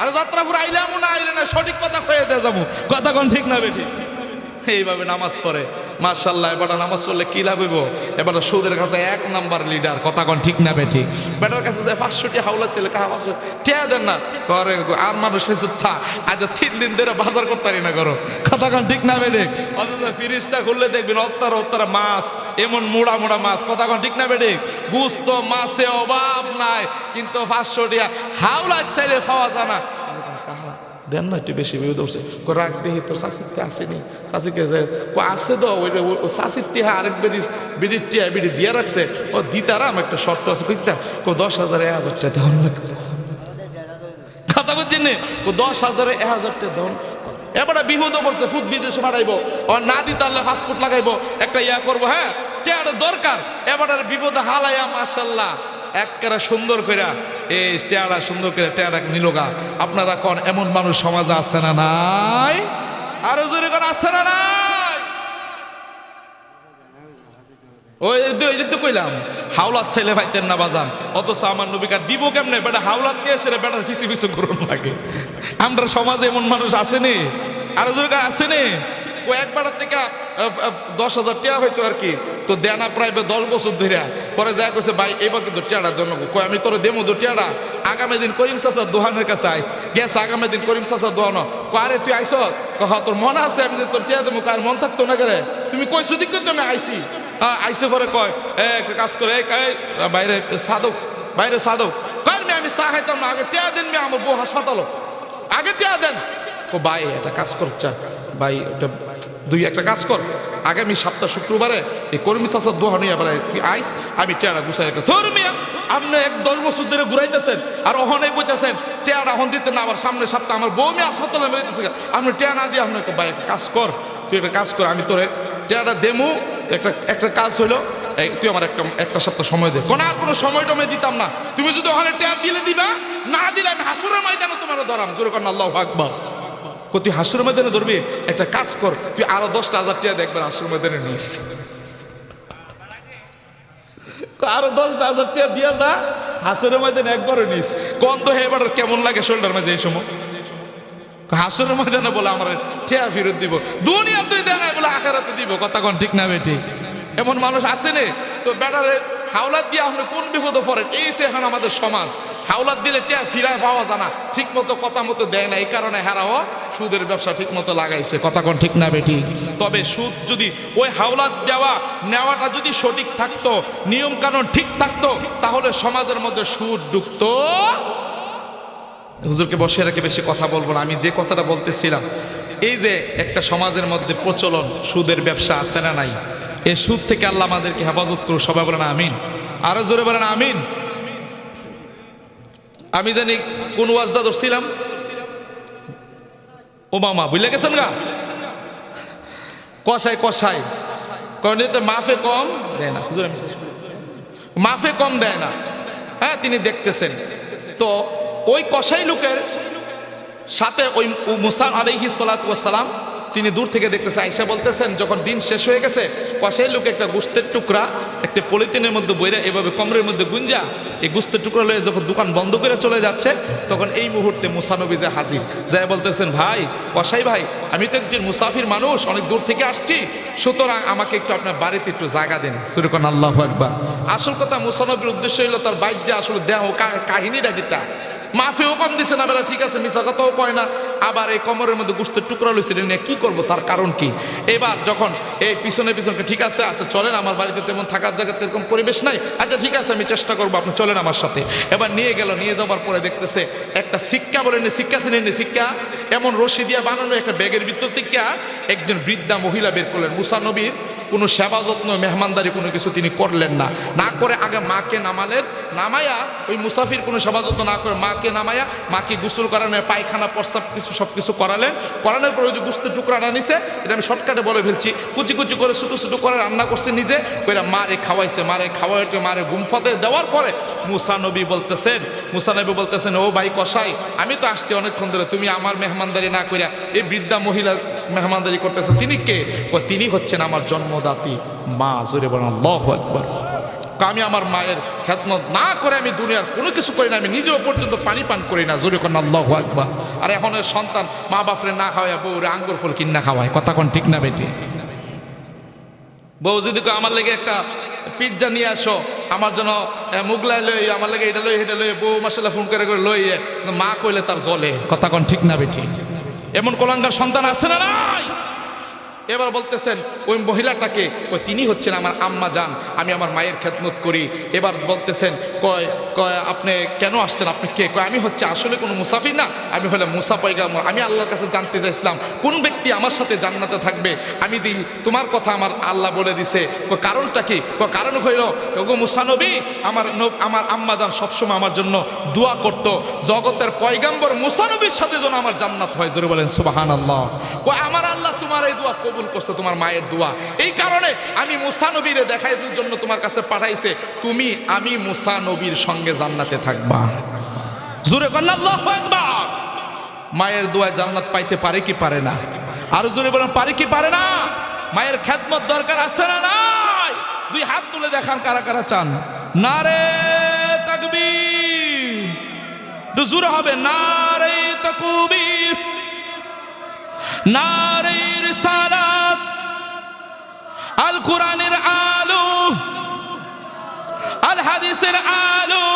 আরে যাত্রাপুর আইলাম না আইলে না, সঠিক কথা কয়ে দিয়ে যাবো। কথা কন ঠিক না বেটি? এইভাবে নামাজ পড়ে মাশাআল্লাহ। এবার নামাজ পড়লে কি লাভ হইব? এবার সুদের কাছে 1 নাম্বার লিডার। কথা কন ঠিক না বেটি? বেটার কাছে যায় 500টি হাওলা ছেলে কাহা 500 টিয়া দেন না করে, আর মানুষ হয়েছে থা আজ 3 দিন ধরে বাজার করতে পারি না করো। কথা কন ঠিক না বেটি? অথচ ফ্রিজটা খুললে দেখবেন অত্তার মাছ, এমন মোড়া মোড়া মাছ। কথা কন ঠিক না বেটি? গুস্ত মাছে অভাব নাই, কিন্তু 500 টিয়া হাওলা ছেলে পাওয়া যায় না। দেন না একটু বেশি বিপদ উঠছে, রাখ দেখি তোর শাশিকে আসেনি, শাশিকে আসে তো ওই শাশির টিহা আরেক বিড়ির টিহা বিড়ি দিয়ে রাখছে, ও দিতারা আমার একটা শর্ত আছে, কইতা 10,000 1,000 টাকা দেওয়ান লাগবে। কথা বুঝছেন? 10,000 1,000 টাকা দেওয়ান। এবার বিপদ পড়ছে, ফুট বিদেশে পাঠাইবো, আর না দিতে পারলে ফাস্টফুড লাগাইবো, একটা ইয়া করবো, হ্যাঁ টেয়াটা দরকার। এবার বিপদে হালাইয়া মাশাআল্লাহ একেবারে সুন্দর করে এই টেয়ারা সুন্দর করে টেয়ারা নিলোগা। আপনারা কোন এমন মানুষ সমাজে আছে না নাই? আরো জোরে কোন আছে না নাই? ওই তো কইলাম হাওলাত ছেলে ভাইতেন না বাজান, অথচ আমার নবীকা দিব কেমনে? বেটা হাওলাত নিয়ে এসে বেটার পিছু পিছু করুন লাগে। আমরা সমাজে এমন মানুষ আসেনি? আরো জোরে আসেনি? ও একবার থেকে 10,000 টাকা হইতো আর কি, তো দেনা প্রায় 10 বছর ধরে। পরে যা কইছে ভাই এবার কিন্তু টেয়ারা জন্য কই আমি তোর দেমো তো টেয়ারা। আগামী দিন করিম চাচা দোহানের কাছে আইস গেছে, আগামী দিন করিম চাচা দোহান আরে তুই আইস কহ তোর মনে আছে আমি তোর টেয়া দেবো, কার মন থাকতো না করে তুমি কইছো দিক তো আমি আইসি। আইসে পরে কয় একটা কাজ করে বাইরে সাধক, বাইরে সাধক কয় আমি চা খাইতাম না, আগে টেয়া দেন আমার বউ হাসপাতাল, আগে টেয়া দেন। ও ভাই একটা কাজ করছা ভাই, ওটা একটা কাজ কর, আগামী সপ্তাহ শুক্রবারে এই কর্মী চাষার দোহানি আবার তুই আইস, আমি টেয়ারা গুছাই রাখি। ধর মিয়া আপনি 10 বছর ধরে ঘুরাইতেছেন আর অহনে বইতেছেন টেয়ারা হন দিতে না, আবার সামনে সপ্তাহ আমার বউ মেয়ে হাসপাতালে বেরোতেছে, আপনি টেয়া না দিয়ে আপনাকে ভাই একটা কাজ কর, তুই একটা কাজ কর, আমি তোরে টেয়ারা দেমু। একটা কাজ হইলো তুই আমার একটা সপ্তাহ সময় দে। কোন আর কোনো সময় টমে দিতাম না, তুমি যদি ওখানে টেয়া দিলে দিবা, না দিলে আমি হাসুরের ময়দানে তোমার ধরাম। জোরে কর আল্লাহু আকবার। তুই হাসুরের ময়দানে ধরবি, একটা কাজ কর তুই আরো 10,000 টাকা দেখবেন হাসুরের ময়দানে নিস, আরো 10,000 টাকা দিয়া যা হাসুরের ময়দানে একবারও নিস। কোন তো এবার কেমন লাগে শোল্ডার মধ্যে এই সময় হাসুরের ময়দানে বলে আমার টেয়া ফেরত দিব, দুনিয়া তুই দেয় না বলে আখেরাতে দিব। কথা কোন ঠিক না বেটি? এমন মানুষ আসেনি তো বেটারে হাওলাত দিয়ে আপনি কোন বিপদে পড়েন। এই যে এখন আমাদের সমাজ হাওলাত দিলে টেয়া ফিরায় পাওয়া যায় না, ঠিক মতো কথা মতো দেয় না, এই কারণে হেরাও সুদের ব্যবসা ঠিক মতো লাগাইছে। কথা কোন ঠিক না বেটি? তবে সুদ যদি ওই হাওলাত দেওয়া নেওয়াটা যদি সঠিক থাকতো, নিয়ম কানুন ঠিক থাকতো, তাহলে সমাজের মধ্যে সুদ ঢুকতো। হুজুরকে বসে রেখে বেশি কথা বলবো না, আমি যে কথাটা বলতেছিলাম, এই যে একটা সমাজের মধ্যে প্রচলন সুদের ব্যবসা আছে না নাই, এই সুদ থেকে আল্লাহ আমাদেরকে হেফাজত করুন। সবাই বলেন আমিন, আরো জোরে বলেন আমিন। আমি জানি কোন ওয়াজটা ধরছিলাম, ও মামা বুঝলে গেছেন গা, কষাই কষাই কারণ মাফে কম দেয় না, মাফে কম দেয় না। হ্যাঁ তিনি দেখতেছেন তো ওই কষাই লোকের সাথে ওই মুসা আলাইহিস সালাতু ওয়াস সালাম তিনি দূর থেকে দেখতেছে, আয়েশা বলতেছেন যখন দিন শেষ হয়ে গেছে কষাই লোক একটা গোস্তের টুকরা একটা পলিথিনের মধ্যে বইরা এভাবে কমরের মধ্যে গুঞ্জা এই গোস্তের টুকরা লয়ে যখন দোকান বন্ধ করে চলে যাচ্ছে, তখন এই মুহূর্তে মুসা নবী যে হাজির, যাই বলতেছেন ভাই কষাই ভাই আমি তো একজন মুসাফির মানুষ, অনেক দূর থেকে আসছি, সুতরাং আমাকে একটু আপনার বাড়িতে একটু জায়গা দেন। সুরকান আল্লাহু আকবার। আসল কথা মুসা নবীর উদ্দেশ্য হইল তার বাইশ যে আসলে দেহ কাহিনীটা যেটা মাফিও কম দিছে না, বেলা ঠিক আছে মিশা কথাও কয় না, আবার এই কমরের মধ্যে গোস্তের টুকরা লইছে নিয়ে কি করবো, তার কারণ কি? এবার যখন এই পিছনে ঠিক আছে আচ্ছা চলেন, আমার বাড়িতে তেমন থাকার জায়গা এরকম পরিবেশ নাই, আচ্ছা ঠিক আছে আমি চেষ্টা করবো, আপনি চলেন আমার সাথে। এবার নিয়ে গেল, নিয়ে যাওয়ার পরে দেখতেছে একটা সিক্কা বলেন, সিক্কা চিনেন সিক্কা, এমন রশি দিয়া বানানো একটা ব্যাগের ভিতর থেকে একজন বৃদ্ধা মহিলা বের করলেন। মুসা নবীর কোনো সেবা যত্ন মেহমানদারি কোনো কিছু তিনি করলেন না। না করে আগে মাকে নামালেন, নামায়া ওই মুসাফির কোনো সেবা যত্ন না করে মাকে নামায়া মাকে গোসল করানোর পায়খানা প্রস্রাব কিছু সব কিছু করালেন। করানোর পরে ওই যে গোস্তের টুকরাটা নিছে, এটা আমি শর্টকাটে বলে ফেলছি, কুচি কুচি করে ছোটো ছোটো করে রান্না করছে নিজে, ওইটা মারে খাওয়াইছে। মারে খাওয়াইতে মারে গুমফাতে দেওয়ার পরে মুসা নবী বলতেছেন ও ভাই কসাই, আমি তো আসছি অনেকক্ষণ ধরে, তুমি আমার মেহমানদারি না করিয়া এই বৃদ্ধা মহিলার মেহমানদারি করতেছেন, তিনি কে? তিনি হচ্ছেন আমার জন্মদাত্রী মা। জোরে বলেন আল্লাহু আকবার। আমি আমার মায়ের খেদমত না করে আমি দুনিয়ার কোনো কিছু করি না, আমি নিজেও পর্যন্ত পানি পান করি না। জোরে করেন আল্লাহু আকবার। আর এখন সন্তান মা বাপরে না খাওয়ায় বউরে আঙ্গুর ফল কিনা খাওয়ায়, কথা কোন ঠিক না বেটি? বউ যদি আমার লেগে একটা পিৎজা নিয়ে আসো, আমার জন্য মুগলাই লই, আমার লেগে এটা লই এটা লই, বউ মাসাল্লাহ ফোন করে লই, মা কইলে তার জলে, কথা কোন ঠিক না বেটি? এমন কলঙ্কার সন্তান আছে না নাই? এবার বলতেছেন ওই মহিলাটাকে, তিনি হচ্ছেন আমার আম্মা জান, আমি আমার মায়ের খেদমত করি। এবার বলতেছেন কয় কয় আপনি কেন আসছেন, আপনি কে? কয় আমি হচ্ছে আসলে কোনো মুসাফির না, আমি হলে মুসা পয়গাম্বর। আমি আল্লাহর কাছে জানতে চাইছিলাম কোন ব্যক্তি আমার সাথে জান্নাতে থাকবে। আমি দিই তোমার কথা আমার আল্লাহ বলে দিছে। কারণটা কি? কারণ হইল ওগো মুসা নবী, আমার আম্মা জান সবসময় আমার জন্য দোয়া করত, জগতের পয়গাম্বর মুসা নবীর সাথে যেন আমার জান্নাত হয়। জোরে বলেন সুবহানাল্লাহ। আমার আল্লাহ তোমার এই দোয়া কবুল করছে, তোমার মায়ের দোয়া। এই কারণে আমি মুসা নবীরে দেখার জন্য তোমার কাছে পাঠাইছে, আমি মুসা নবীর সঙ্গে জান্নাতে থাকবা। জোরে বলেন আল্লাহু আকবার। মায়ের দোয়ায় জান্নাত পাইতে পারে কি পারে না? আর জোরে বলেন পারে কি পারে না? মায়ের খেদমত দরকার আছে না নাই? দুই হাত তুলে দেখান কারা কারা চান। নারে তাকবীর, একটু জোরে হবে, নারে তাকবীর, নারে রিসালাত, আল কোরআনের আলো, আল হাদিসের আলো।